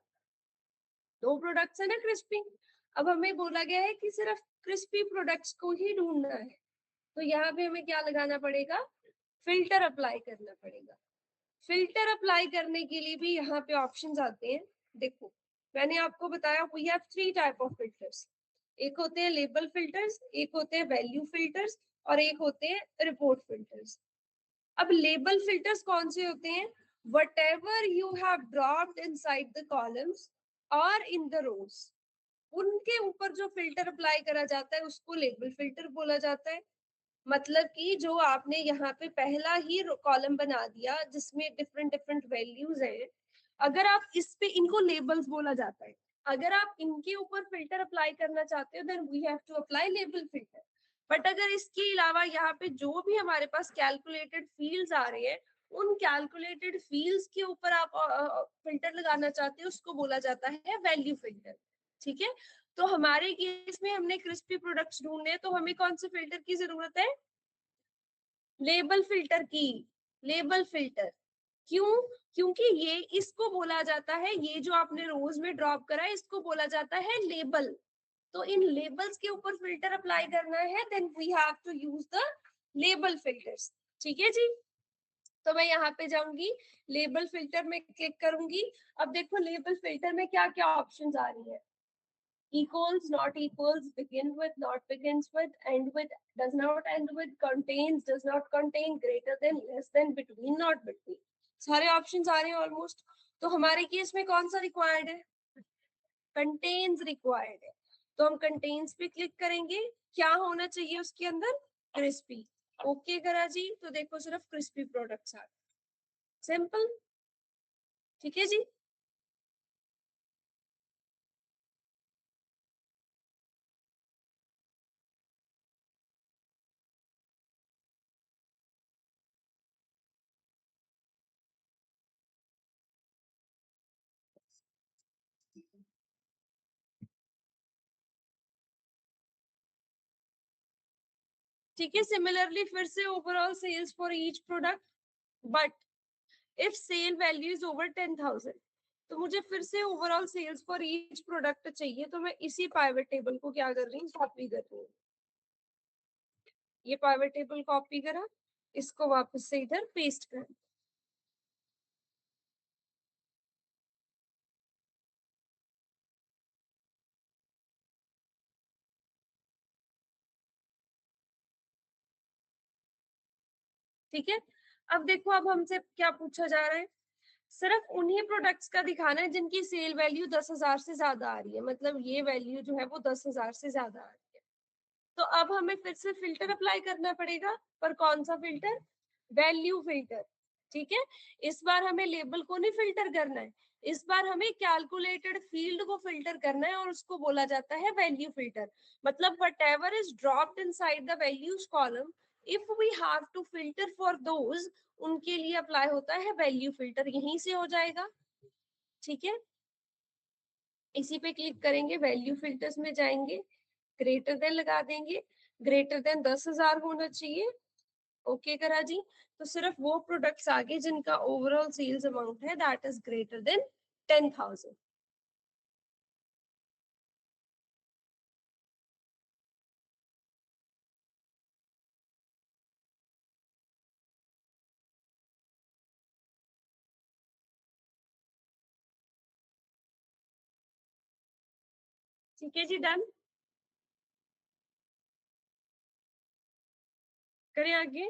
2 प्रोडक्ट्स है ना क्रिस्पी। अब हमें बोला गया है कि सिर्फ क्रिस्पी प्रोडक्ट्स को ही ढूंढना है, तो यहाँ पे हमें क्या लगाना पड़ेगा, फिल्टर अप्लाई करना पड़ेगा। फिल्टर अप्लाई करने के लिए भी यहाँ पे ऑप्शंस आते हैं। देखो मैंने आपको बताया we have 3 type of filters, एक होते हैं लेबल फिल्टर्स, एक होते हैं वैल्यू फिल्टर्स, और एक होते हैं रिपोर्ट फिल्टर्स। अब लेबल फिल्टर्स कौन से होते हैं, whatever you have dropped inside the columns or in the rows, उनके ऊपर जो फिल्टर अप्लाई करा जाता है उसको लेबल फिल्टर बोला जाता है। मतलब कि जो आपने यहाँ पे पहला ही कॉलम बना दिया जिसमें डिफरेंट डिफरेंट वैल्यूज हैं, अगर आप इस पे, इनको लेबल्स बोला जाता है, अगर आप इनके ऊपर फिल्टर अप्लाई करना चाहते हो then we have to apply label filter. But अगर इसके अलावा यहाँ पे जो भी हमारे पास कैलकुलेटेड फील्ड्स आ रहे हैं, उन कैलकुलेटेड फील्ड्स के ऊपर आप फिल्टर लगाना चाहते हो, उसको बोला जाता है वैल्यू फिल्टर। ठीक है, तो हमारे केस में हमने क्रिस्पी प्रोडक्ट्स ढूंढने हैं, तो हमें कौन से फिल्टर की जरूरत है, लेबल फिल्टर की। लेबल फिल्टर क्यों, क्योंकि ये इसको बोला जाता है, ये जो आपने रोज में ड्रॉप करा है इसको बोला जाता है लेबल। तो इन लेबल्स के ऊपर फिल्टर अप्लाई करना है then we have to use the label filters. ठीक है जी। तो मैं यहाँ पे जाऊंगी, लेबल फिल्टर में क्लिक करूंगी। अब देखो लेबल फिल्टर में क्या क्या ऑप्शंस आ रही है। equals, not equals, begin with, not begins with, end with, does not end with, contains, does not contain, greater than, less than, between, not between, सारे ऑप्शंस आ रहे हैं ऑलमोस्ट। तो हमारे केस में कौन सा रिक्वायर्ड है? कंटेन्स रिक्वायर्ड है। तो हम कंटेन्स पे क्लिक करेंगे। क्या होना चाहिए उसके अंदर? क्रिस्पी। ओके करा जी, तो देखो सिर्फ क्रिस्पी प्रोडक्ट्स आ गए। सिंपल। ठीक है जी। ठीक है, सिमिलरली फिर से overall sales for each product, but if sale value is over 10,000, तो मुझे फिर से overall sales for each product चाहिए। तो मैं इसी पाइवट टेबल को क्या कर रही हूँ, कॉपी कर रही हूँ। ये पाइवट टेबल कॉपी करा, इसको वापस से इधर पेस्ट कर। ठीक है। अब देखो, अब हमसे क्या पूछा जा रहा है? सिर्फ उन्हीं प्रोडक्ट्स का दिखाना है जिनकी सेल वैल्यू 10,000 से ज्यादा आ रही है, मतलब ये वैल्यू जो है वो 10,000 से ज्यादा आ रही है। तो अब हमें फिर से फिल्टर अप्लाई करना पड़ेगा, पर कौन सा फिल्टर? Value filter. ठीक है। इस बार हमें लेबल को नहीं फिल्टर करना है, इस बार हमें कैलकुलेटेड फील्ड को फिल्टर करना है, और उसको बोला जाता है वैल्यू फिल्टर। मतलब whatever is dropped inside the values column, if we have to filter for those, उनके लिए अप्लाई होता है वैल्यू फिल्टर। यहीं से हो जाएगा। ठीक है। इसी पे क्लिक करेंगे, वैल्यू फिल्टर्स में जाएंगे, ग्रेटर देन लगा देंगे। ग्रेटर देन 10,000 होना चाहिए। ओके करा जी। तो सिर्फ वो प्रोडक्ट्स आगे जिनका ओवरऑल सेल्स अमाउंट है दैट इज ग्रेटर देन 10,000। ठीक है जी, डन। करें आगे।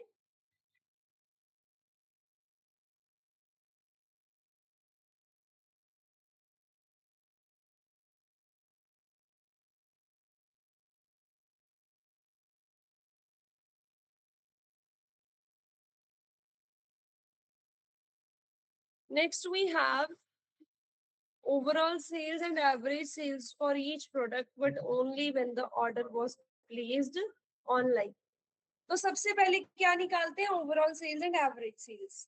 Next we have overall sales and average sales for each product, but only when the order was placed online। तो सबसे पहले क्या निकालते हैं? Overall sales and average sales.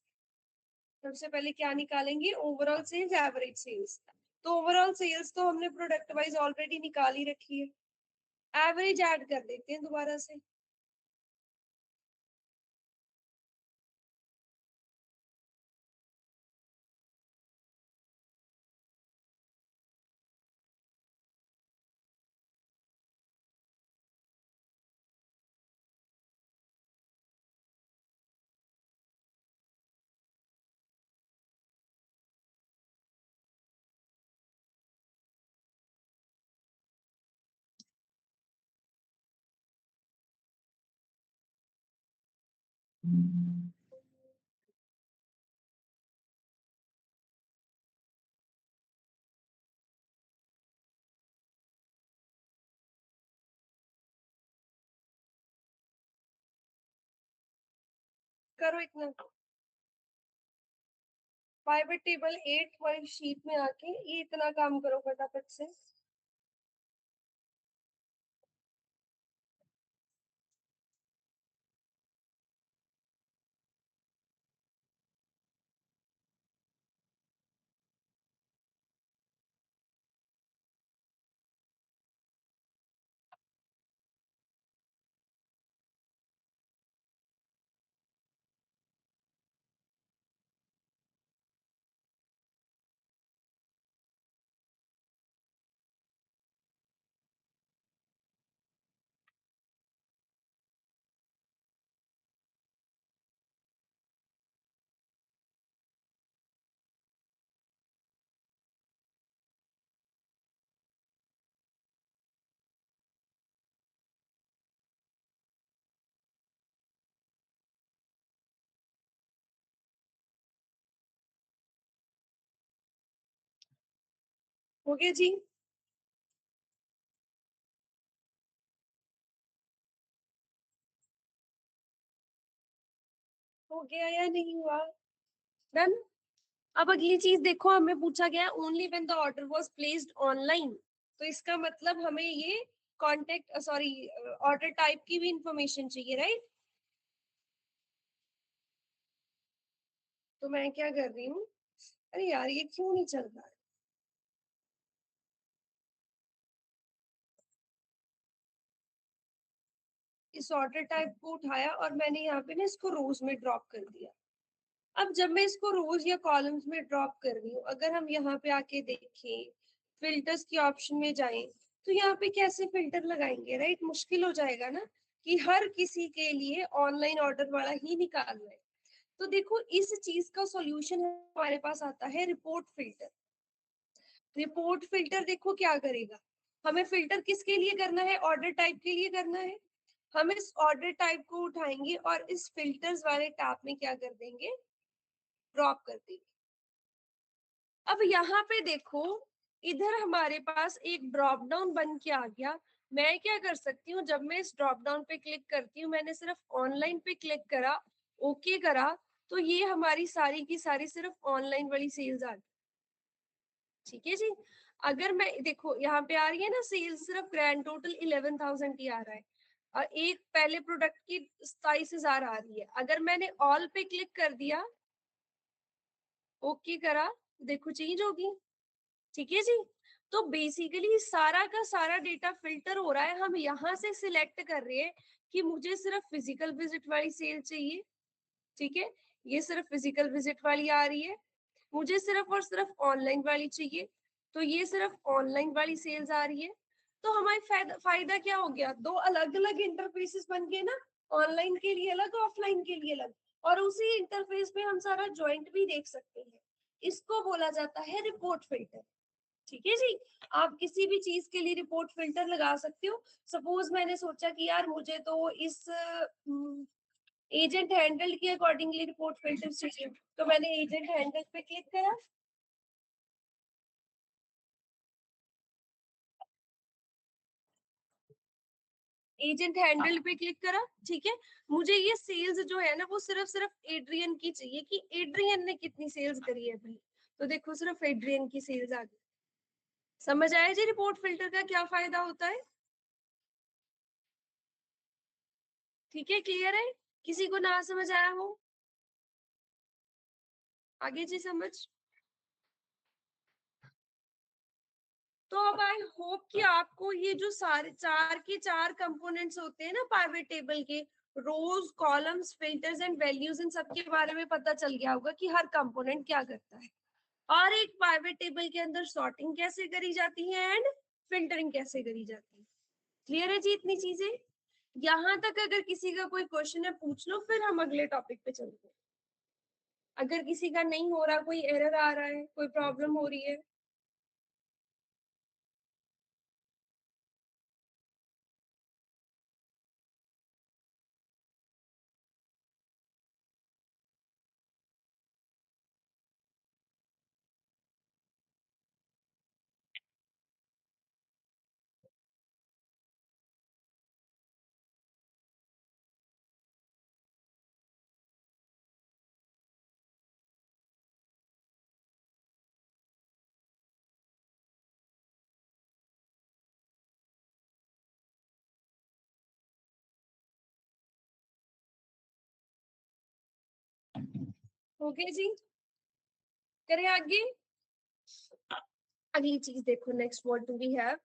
सबसे पहले क्या निकालेंगे? Overall sales, average sales. तो ओवरऑल सेल्स तो हमने प्रोडक्ट वाइज ऑलरेडी निकाल ही रखी है, एवरेज ऐड कर देते हैं दोबारा से। करो इतना। पाइवट टेबल 8 वाली शीट में आके ये इतना काम करो फटाफट से। हो गया जी? हो गया या नहीं हुआ? डन। अब अगली चीज देखो, हमें पूछा गया only when the order was placed online, तो इसका मतलब हमें ये कॉन्टेक्ट सॉरी ऑर्डर टाइप की भी इंफॉर्मेशन चाहिए, राइट? तो मैं क्या कर रही हूँ, अरे यार ये क्यों नहीं चल रहा है? इस ऑर्डर टाइप को उठाया और मैंने यहाँ पे ना इसको रोज में ड्रॉप कर दिया। अब जब मैं इसको रोज या कॉलम्स में ड्रॉप कर रही हूँ, अगर हम यहाँ पे आके देखें, फिल्टर्स के ऑप्शन में जाएं, तो यहाँ पे कैसे फिल्टर लगाएंगे, राइट? मुश्किल हो जाएगा ना कि हर किसी के लिए ऑनलाइन ऑर्डर वाला ही निकालना है। तो देखो इस चीज का सॉल्यूशन हमारे पास आता है रिपोर्ट फिल्टर। रिपोर्ट फिल्टर देखो क्या करेगा, हमें फिल्टर किसके लिए करना है? ऑर्डर टाइप के लिए करना है। हम इस ऑर्डर टाइप को उठाएंगे और इस फिल्टर्स वाले टैब में क्या कर देंगे, ड्रॉप कर देंगे। अब यहाँ पे देखो, इधर हमारे पास एक ड्रॉप डाउन बन के आ गया। मैं क्या कर सकती हूँ, जब मैं इस ड्रॉप डाउन पे क्लिक करती हूँ, मैंने सिर्फ ऑनलाइन पे क्लिक करा, ओके करा, तो ये हमारी सारी की सारी सिर्फ ऑनलाइन वाली सेल्स आ गई। ठीक है जी। अगर मैं देखो यहाँ पे आ रही है ना सेल्स, सिर्फ ग्रैंड टोटल 11,000 की आ रहा है और एक पहले प्रोडक्ट की 27,000 आ रही है। अगर मैंने ऑल पे क्लिक कर दिया, ओके करा, देखो चेंज होगी। ठीक है जी। तो बेसिकली सारा का सारा डेटा फिल्टर हो रहा है, हम यहाँ से सिलेक्ट कर रहे हैं कि मुझे सिर्फ फिजिकल विजिट वाली सेल चाहिए। ठीक है, ये सिर्फ फिजिकल विजिट वाली आ रही है। मुझे सिर्फ और सिर्फ ऑनलाइन वाली चाहिए, तो ये सिर्फ ऑनलाइन वाली सेल्स आ रही है। तो हमारी फायदा क्या हो गया, दो अलग अलग इंटरफेसेस बन गए ना, ऑनलाइन के लिए अलग, ऑफलाइन के लिए अलग, और उसी इंटरफेस पे हम सारा ज्वाइंट भी देख सकते हैं। इसको बोला जाता है रिपोर्ट फिल्टर। ठीक है जी। आप किसी भी चीज के लिए रिपोर्ट फिल्टर लगा सकते हो। सपोज मैंने सोचा कि यार मुझे तो इस एजेंट हैंडल के अकॉर्डिंगली रिपोर्ट फिल्टर चाहिए, तो मैंने एजेंट हैंडल पे क्लिक करा, एजेंट हैंडल पे क्लिक करा। ठीक है, मुझे ये सेल्स जो है ना वो सिर्फ सिर्फ एड्रियन की चाहिए कि एड्रियन ने कितनी सेल्स करी है भाई, तो देखो सिर्फ एड्रियन की सेल्स आ गई। समझ आया जी रिपोर्ट फिल्टर का क्या फायदा होता है? ठीक है, क्लियर है? किसी को ना समझ आया हो आगे जी समझ। तो अब आई होप कि आपको ये जो सारे चार के चार कंपोनेंट्स होते हैं ना पाइवट टेबल के, रोज, कॉलम्स, फिल्टर्स एंड वैल्यूज, इन सब के बारे में पता चल गया होगा कि हर कंपोनेंट क्या करता है, और एक पाइवट टेबल के अंदर सॉर्टिंग कैसे करी जाती है एंड फिल्टरिंग कैसे करी जाती है। क्लियर है जी इतनी चीजें? यहाँ तक अगर किसी का कोई क्वेश्चन है पूछ लो, फिर हम अगले टॉपिक पे चलते हैं। अगर किसी का नहीं हो रहा, कोई एरर आ रहा है, कोई प्रॉब्लम हो रही है। ओके जी, करें आगे। अगली चीज देखो, next what do we have,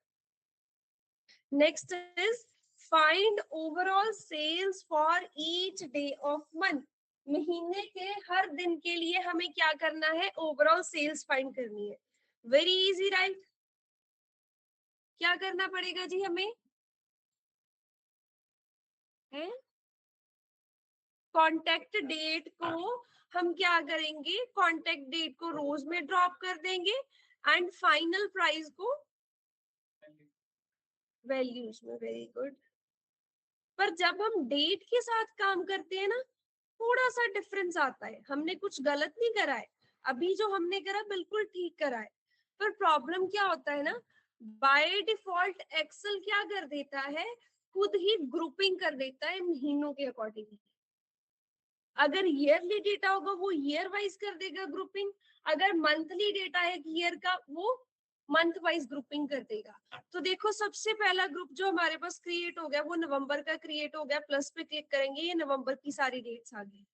next is find overall sales for each day of month. महीने के हर दिन के लिए हमें क्या करना है, ओवरऑल सेल्स फाइंड करनी है। Very easy right. क्या करना पड़ेगा जी हमें, है कॉन्टेक्ट डेट को हम क्या करेंगे, कॉन्टेक्ट डेट को रोज में ड्रॉप कर देंगे एंड फाइनल प्राइस को वैल्यूज में। Very good. पर जब हम डेट के साथ काम करते हैं ना, थोड़ा सा डिफरेंस आता है। हमने कुछ गलत नहीं करा है, अभी जो हमने करा बिल्कुल ठीक करा है। पर प्रॉब्लम क्या होता है ना, बाय डिफॉल्ट एक्सेल क्या कर देता है, खुद ही ग्रुपिंग कर देता है महीनों के अकॉर्डिंग। अगर ईयरली डेटा होगा वो ईयर वाइज कर देगा ग्रुपिंग, अगर मंथली डेटा है ईयर का वो मंथ वाइज ग्रुपिंग कर देगा। तो देखो सबसे पहला ग्रुप जो हमारे पास क्रिएट हो गया वो नवंबर का क्रिएट हो गया, प्लस पे क्लिक करेंगे ये नवंबर की सारी डेट्स आ गई।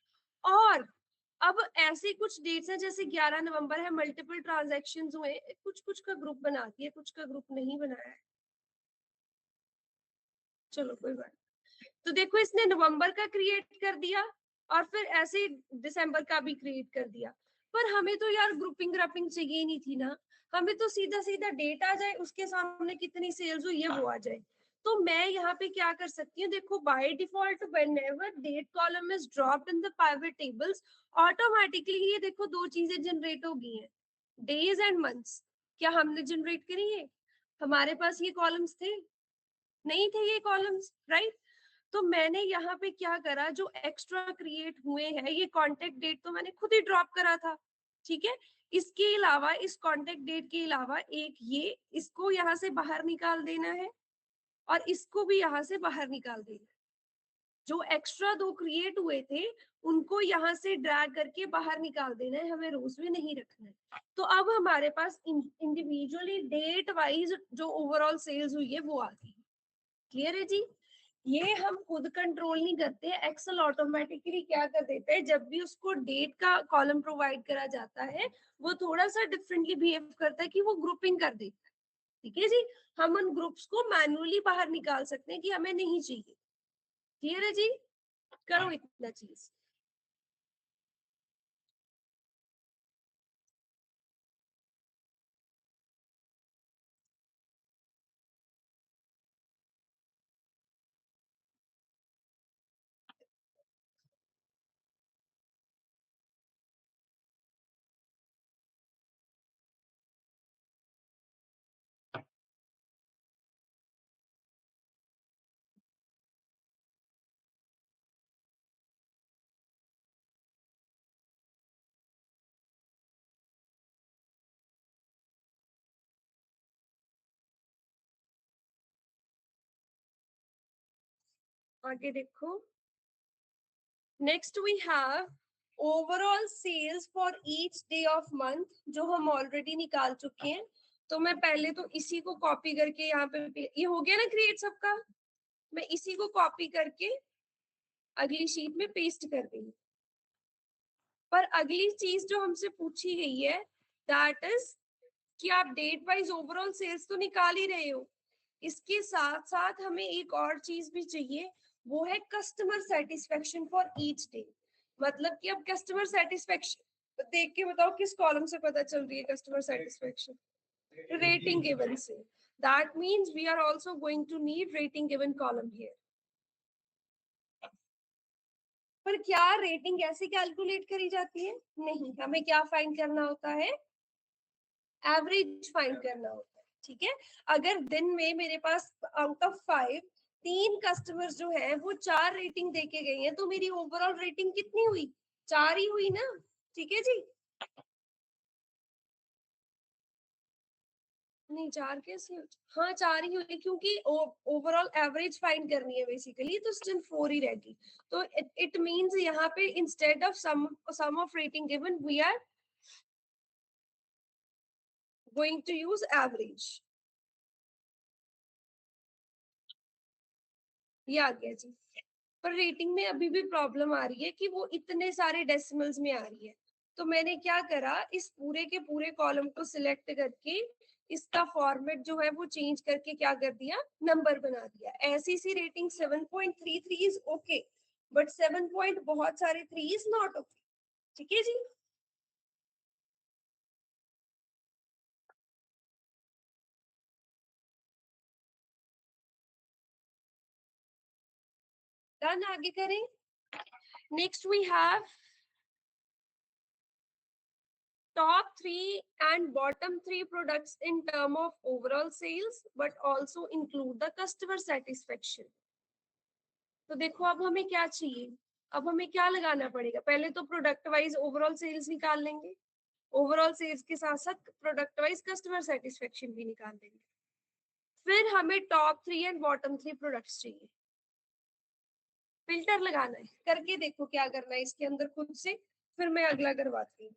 और अब ऐसे कुछ डेट्स हैं जैसे 11 नवंबर है, मल्टीपल ट्रांजैक्शंस हुए, कुछ कुछ का ग्रुप बना दिया, कुछ का ग्रुप नहीं बनाया है, चलो कोई बात। तो देखो इसने नवंबर का क्रिएट कर दिया और फिर ऐसे दिसंबर का भी क्रिएट कर दिया, पर हमें तो यार ग्रुपिंग ग्रपिंग चाहिए ही नहीं थी ना, हमें तो सीधा सीधा डेट आ जाए, उसके सामने कितनी सेल्स हुई है वो आ जाए। तो मैं यहाँ पे क्या कर सकती हूँ, देखो by default whenever date column is dropped in the pivot tables, automatically ये देखो दो चीजें जनरेट हो गई हैं, डेज एंड मंथ्स। क्या हमने जनरेट करी है? हमारे पास ये कॉलम्स थे? नहीं थे ये कॉलम्स, राइट? तो मैंने यहाँ पे क्या करा, जो एक्स्ट्रा क्रिएट हुए हैं ये कॉन्टेक्ट डेट तो मैंने खुद ही ड्रॉप करा था, ठीक है। इसके अलावा इस कॉन्टेक्ट डेट के अलावा एक ये, इसको यहाँ से बाहर निकाल देना है और इसको भी यहाँ से बाहर निकाल देना है। जो एक्स्ट्रा दो क्रिएट हुए थे उनको यहाँ से ड्रैग करके बाहर निकाल देना है, हमें रोज में नहीं रखना है। तो अब हमारे पास इंडिविजुअली डेट वाइज जो ओवरऑल सेल्स हुई है वो आ गई। क्लियर है जी? ये हम खुद कंट्रोल नहीं करते, एक्सेल ऑटोमेटिकली क्या कर देता है, जब भी उसको डेट का कॉलम प्रोवाइड करा जाता है वो थोड़ा सा डिफरेंटली बिहेव करता है कि वो ग्रुपिंग कर देता है, ठीक है जी। हम उन ग्रुप्स को मैन्युअली बाहर निकाल सकते हैं कि हमें नहीं चाहिए। क्लियर है जी? करो इतना चीज। आगे देखो, next we have overall sales for each day of month, जो हम ऑलरेडी निकाल चुके हैं। तो मैं पहले तो इसी को कॉपी करके यहाँ पे, ये हो गया ना क्रिएट सबका, मैं इसी को कॉपी करके अगली शीट में पेस्ट कर देंगे। पर अगली चीज जो हमसे पूछी गई है दैट इज कि आप डेट वाइज ओवरऑल सेल्स तो निकाल ही रहे हो, इसके साथ साथ हमें एक और चीज भी चाहिए, वो है customer satisfaction for each day. मतलब कि अब कस्टमर सेटिस्फेक्शन देख के बताओ किस कॉलम से पता चल रही है कस्टमर सेटिस्फेक्शन? रेटिंग गिवन से। That means we are also going to need rating given column here. पर क्या रेटिंग ऐसे कैलकुलेट करी जाती है? नहीं, हमें क्या फाइंड करना होता है? एवरेज फाइंड करना होता है, ठीक है। अगर दिन में मेरे पास आउट ऑफ 5 3 कस्टमर्स जो है वो 4 रेटिंग देके गए हैं, तो मेरी ओवरऑल रेटिंग कितनी हुई? 4 ही हुई ना, ठीक है जी। नहीं 4 कैसे? हाँ 4 ही हुई, क्योंकि ओवरऑल एवरेज फाइंड करनी है बेसिकली, तो स्टिल 4 ही रहेगी। तो इट मींस यहाँ पे instead of sum of rating given we are going to use average. ये आ गया जी। पर रेटिंग में अभी भी प्रॉब्लम आ रही है कि वो इतने सारे डेसिमल्स में आ रही है। तो मैंने क्या करा, इस पूरे के पूरे कॉलम को सिलेक्ट करके इसका फॉर्मेट जो है वो चेंज करके क्या कर दिया, नंबर बना दिया। ऐसी सी rating 7.33 is okay, but 7 point बहुत सारे 3 इज नॉट ओके, ठीक है जी। डन, आगे करें। Next we have top 3 and bottom 3 products in term of overall sales, but also include the customer satisfaction. तो देखो अब हमें क्या चाहिए, अब हमें क्या लगाना पड़ेगा, पहले तो प्रोडक्ट वाइज ओवरऑल सेल्स निकाल लेंगे, ओवरऑल सेल्स के साथ साथ प्रोडक्ट वाइज कस्टमर सेटिस्फेक्शन भी निकाल देंगे। फिर हमें टॉप 3 एंड बॉटम 3 प्रोडक्ट्स चाहिए। फिल्टर लगाना है, करके देखो क्या करना है इसके अंदर खुद से, फिर मैं अगला करवाती हूँ।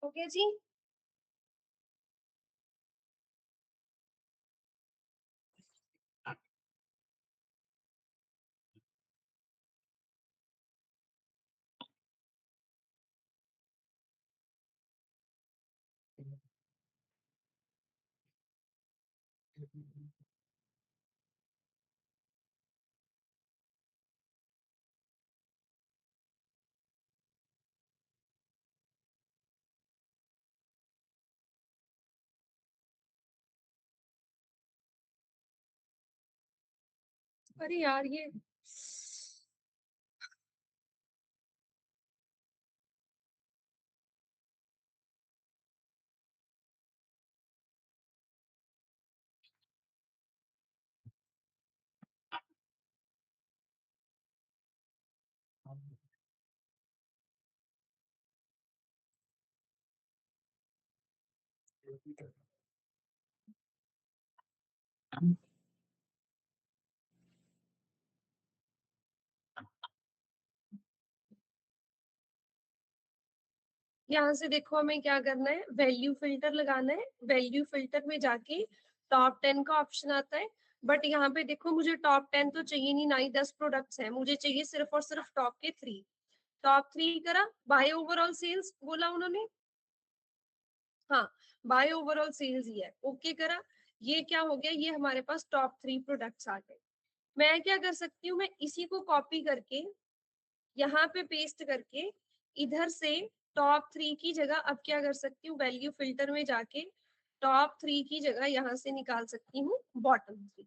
ओके जी। अरे यार ये यहाँ से देखो हमें क्या करना है, वैल्यू फिल्टर लगाना है। वैल्यू फिल्टर में जाके टॉप 10 का ऑप्शन आता है, बट यहाँ पे देखो मुझे टॉप 10 तो चाहिए नहीं, ना ही 10 प्रोडक्ट्स हैं, मुझे चाहिए सिर्फ और सिर्फ टॉप के 3। टॉप 3 करा, बाय ओवरऑल सेल्स बोला उन्होंने, हाँ बाय ओवरऑल सेल्स ही है, ओके करा। ये क्या हो गया, ये हमारे पास टॉप 3 प्रोडक्ट्स आ गए। मैं क्या कर सकती हूँ, मैं इसी को कॉपी करके यहाँ पे पेस्ट करके इधर से टॉप 3 की जगह अब क्या कर सकती हूँ, वैल्यू फिल्टर में जाके टॉप 3 की जगह यहाँ से निकाल सकती हूँ बॉटम 3।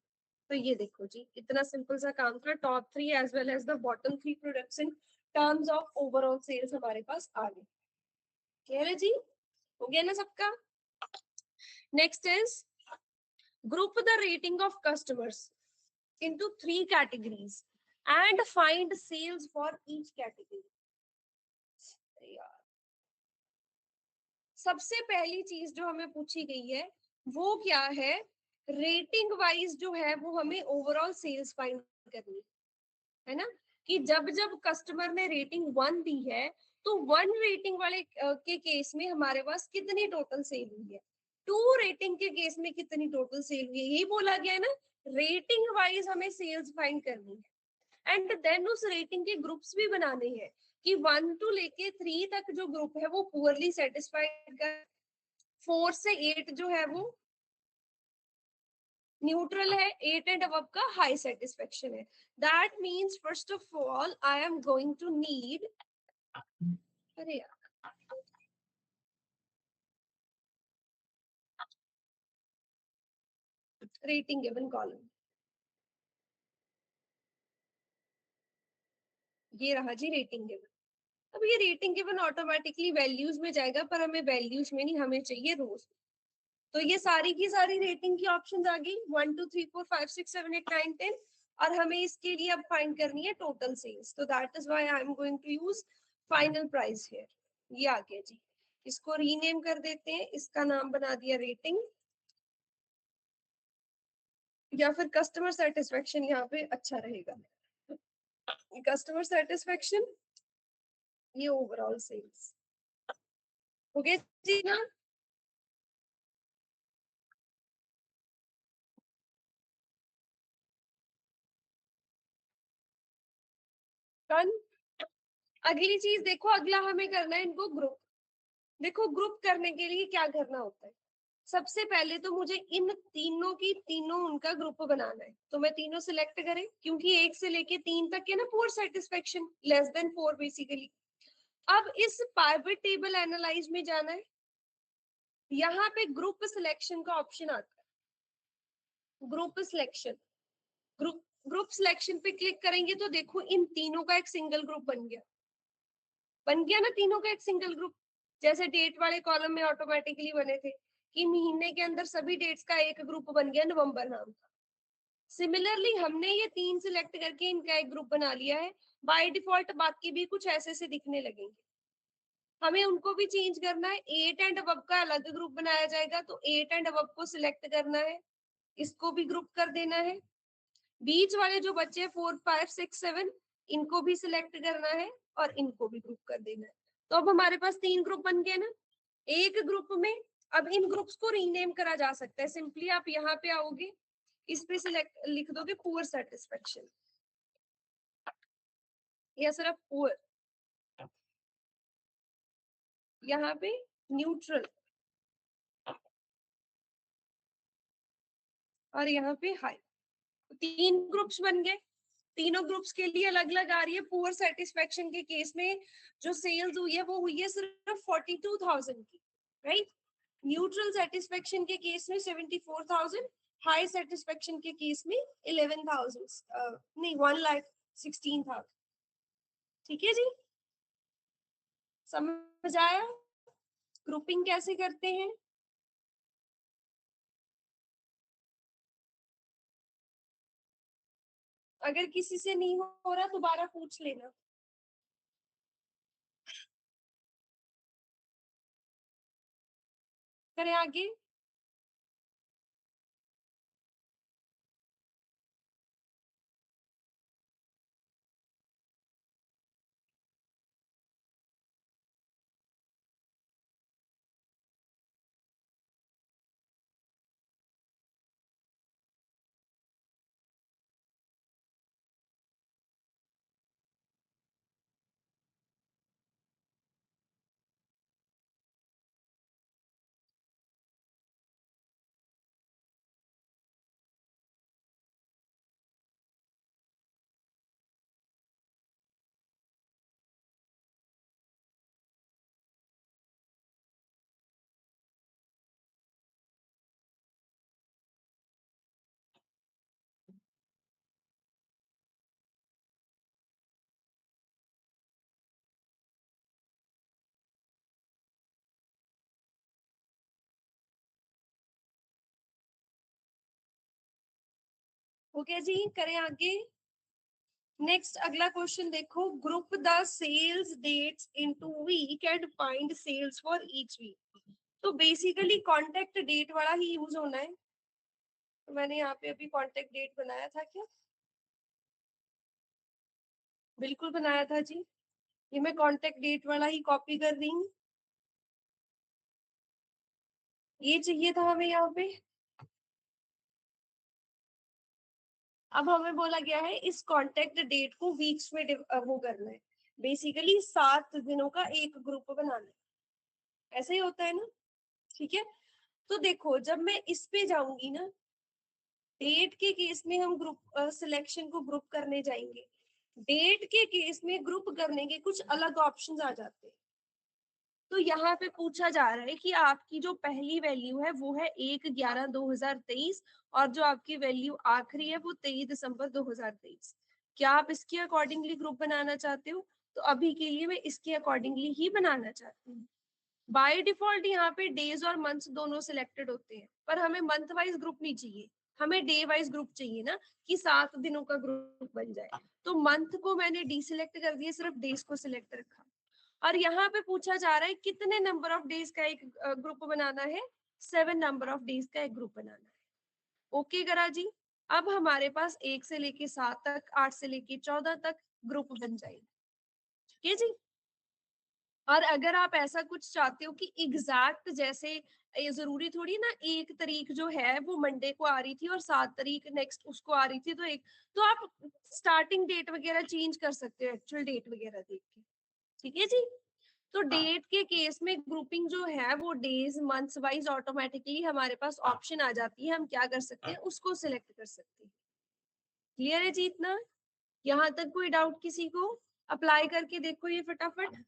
तो ये देखो जी, इतना सिंपल सा काम था, top 3 as well as the bottom 3 products in terms of overall sales हमारे पास आ गए। क्लियर है जी, हो गया ना सबका। Next is group the rating of customers into 3 categories and find sales for each category। सबसे पहली चीज जो हमें पूछी गई है वो क्या है, रेटिंग वाइज जो है वो हमें ओवरऑल सेल्स फाइंड करनी है ना, कि जब जब कस्टमर ने रेटिंग 1 दी है तो 1 रेटिंग वाले के केस में हमारे पास कितनी टोटल सेल हुई है, 2 रेटिंग के केस में कितनी टोटल सेल हुई है, यही बोला गया है ना। रेटिंग वाइज हमें सेल्स फाइंड करनी है एंड देन उस रेटिंग के ग्रुप्स भी बनाने हैं कि 1 टू लेके 3 तक जो ग्रुप है वो पुअरली सेटिस्फाइड का, 4 से 8 जो है वो न्यूट्रल है, 8 एंड अबव का हाई सेटिस्फेक्शन है। That means first of all I am going to need, अरे यार रेटिंग गिवन कॉलम, ये रहा जी रेटिंग गिवन। अब ये रेटिंग गिवन ऑटोमेटिकली वैल्यूज में जाएगा, पर हमें वैल्यूज में नहीं, हमें चाहिए रोज। तो ये सारी की सारी रेटिंग की ऑप्शंस आ गई 1 2 3 4 5 6 7 8 9 10, और हमें इसके लिए अब फाइंड करनी है टोटल सेल्स। तो that is why I am going to use final price here. ये आ गया जी, इसको रीनेम कर देते हैं, इसका नाम बना दिया रेटिंग, या फिर कस्टमर सेटिस्फेक्शन यहाँ पे अच्छा रहेगा। कस्टमर सेटिस्फेक्शन, ये ओवरऑल सेल्स हो गया जी ना। डन। अगली चीज देखो, अगला हमें करना है इनको ग्रुप। देखो ग्रुप करने के लिए क्या करना होता है, सबसे पहले तो मुझे इन तीनों की तीनों उनका ग्रुप बनाना है। तो मैं तीनों सिलेक्ट करें, क्योंकि 1 से लेके 3 तक है ना poor satisfaction, less than 4 basically. अब इस पाइवट टेबल एनालाइज में जाना है, यहाँ पे ग्रुप सिलेक्शन का ऑप्शन आता है, group selection. Group group selection पे क्लिक करेंगे तो देखो इन तीनों का एक सिंगल ग्रुप बन गया, बन गया ना तीनों का एक सिंगल ग्रुप। जैसे डेट वाले कॉलम में ऑटोमेटिकली बने थे कि महीने के अंदर सभी डेट्स का एक ग्रुप बन गया नवंबर नाम का। सिमिलरली हमने ये 3 सिलेक्ट करके इनका एक ग्रुप बना लिया है, बाय डिफॉल्ट बाकी भी कुछ ऐसे से दिखने लगेंगे। हमें उनको भी चेंज करना है, 8 एंड अबव का अलग ग्रुप बनाया जाएगा, तो 8 एंड अबव को सिलेक्ट करना है, इसको भी ग्रुप कर देना है। बीच वाले जो बच्चे 4 5 6 7 इनको भी सिलेक्ट करना है और इनको भी ग्रुप कर देना है। तो अब हमारे पास 3 ग्रुप बन गए ना एक ग्रुप में। अब इन ग्रुप्स को रीनेम करा जा सकता है, सिंपली आप यहाँ पे आओगे, इस पे सिलेक्ट लिख दोगे पुअर सेटिस्फेक्शन या सिर्फ पुअर, यहाँ पे न्यूट्रल और यहाँ पे हाई। 3 ग्रुप्स बन गए, तीनों ग्रुप्स के लिए अलग अलग आ रही है। पुअर सेटिस्फेक्शन के केस में जो सेल्स हुई है वो हुई है सिर्फ 42,000 की, राइट। न्यूट्रल सेटिस्फेक्शन के केस में 74,000, हाई सेटिस्फेक्शन के केस में 11,000 नहीं 1,16,000। ठीक है जी, समझ आया ग्रुपिंग कैसे करते हैं। अगर किसी से नहीं हो रहा दोबारा पूछ लेना। करें आगे। हो गया जी, करें आगे। नेक्स्ट अगला क्वेश्चन देखो, group the sales dates into week and find sales for each week. तो बेसिकली कॉन्टेक्ट डेट वाला ही यूज होना है। तो मैंने यहाँ पे अभी कॉन्टेक्ट डेट बनाया था क्या? बिल्कुल बनाया था जी। ये मैं कॉन्टेक्ट डेट वाला ही कॉपी कर रही हूँ। ये चाहिए था हमें यहाँ पे। अब हमें बोला गया है इस कॉन्टेक्ट डेट को वीक्स में वो करना है। बेसिकली 7 दिनों का एक ग्रुप बनाना है, ऐसा ही होता है ना? ठीक है, तो देखो जब मैं इस पे जाऊंगी ना, डेट के केस में हम ग्रुप सिलेक्शन को ग्रुप करने जाएंगे। डेट के केस में ग्रुप करने के कुछ अलग ऑप्शंस आ जाते हैं। तो यहाँ पे पूछा जा रहा है कि आपकी जो पहली वैल्यू है वो है 1/11/2023 और जो आपकी वैल्यू आखिरी है वो 23 दिसंबर 2023। क्या आप इसके अकॉर्डिंगली ग्रुप बनाना चाहते हो? तो अभी के लिए मैं इसके अकॉर्डिंगली ही बनाना चाहती हूँ। बाय डिफॉल्ट यहाँ पे डेज और मंथ्स दोनों सिलेक्टेड होते हैं, पर हमें मंथ वाइज ग्रुप नहीं चाहिए, हमें डे वाइज ग्रुप चाहिए ना, कि 7 दिनों का ग्रुप बन जाए। तो मंथ को मैंने डिसिलेक्ट कर दिया, सिर्फ डेज को सिलेक्ट रखा। और यहाँ पे पूछा जा रहा है कितने नंबर ऑफ डेज का एक ग्रुप बनाना है? 7 नंबर ऑफ डेज का एक ग्रुप बनाना है। ओके करा जी। अब हमारे पास 1 से लेके 7 तक, 8 से लेके 14 तक ग्रुप बन जाएंगे। ठीक है जी। और अगर आप ऐसा कुछ चाहते हो कि एग्जैक्ट जैसे, ये जरूरी थोड़ी ना 1 तारीख जो है वो मंडे को आ रही थी और 7 तारीख नेक्स्ट उसको आ रही थी, तो एक, तो आप स्टार्टिंग डेट वगैरह चेंज कर सकते हो एक्चुअल डेट वगैरह देख के। ठीक है जी। तो डेट के केस में ग्रुपिंग जो है वो डेज मंथ्स वाइज ऑटोमेटिकली हमारे पास ऑप्शन आ जाती है, हम क्या कर सकते हैं उसको सिलेक्ट कर सकते हैं। क्लियर है जी इतना? यहाँ तक कोई डाउट किसी को? अप्लाई करके देखो ये फटाफट।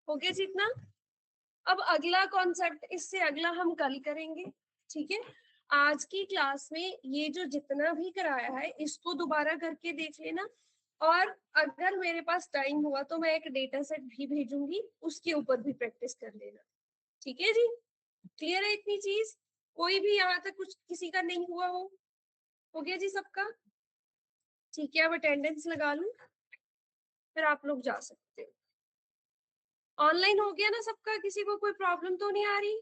हो गया जितना। अब अगला कॉन्सेप्ट, इससे अगला हम कल करेंगे। ठीक है, आज की क्लास में ये जो जितना भी कराया है इसको दोबारा करके देख लेना, और अगर मेरे पास टाइम हुआ तो मैं एक डेटा सेट भी भेजूंगी, उसके ऊपर भी प्रैक्टिस कर लेना। ठीक है जी। क्लियर है इतनी चीज? कोई भी यहाँ तक कुछ किसी का नहीं हुआ हो गया जी सबका? ठीक है, अब अटेंडेंस लगा लूं, फिर आप लोग जा सकते हो। ऑनलाइन हो गया ना सबका? किसी को कोई प्रॉब्लम तो नहीं आ रही?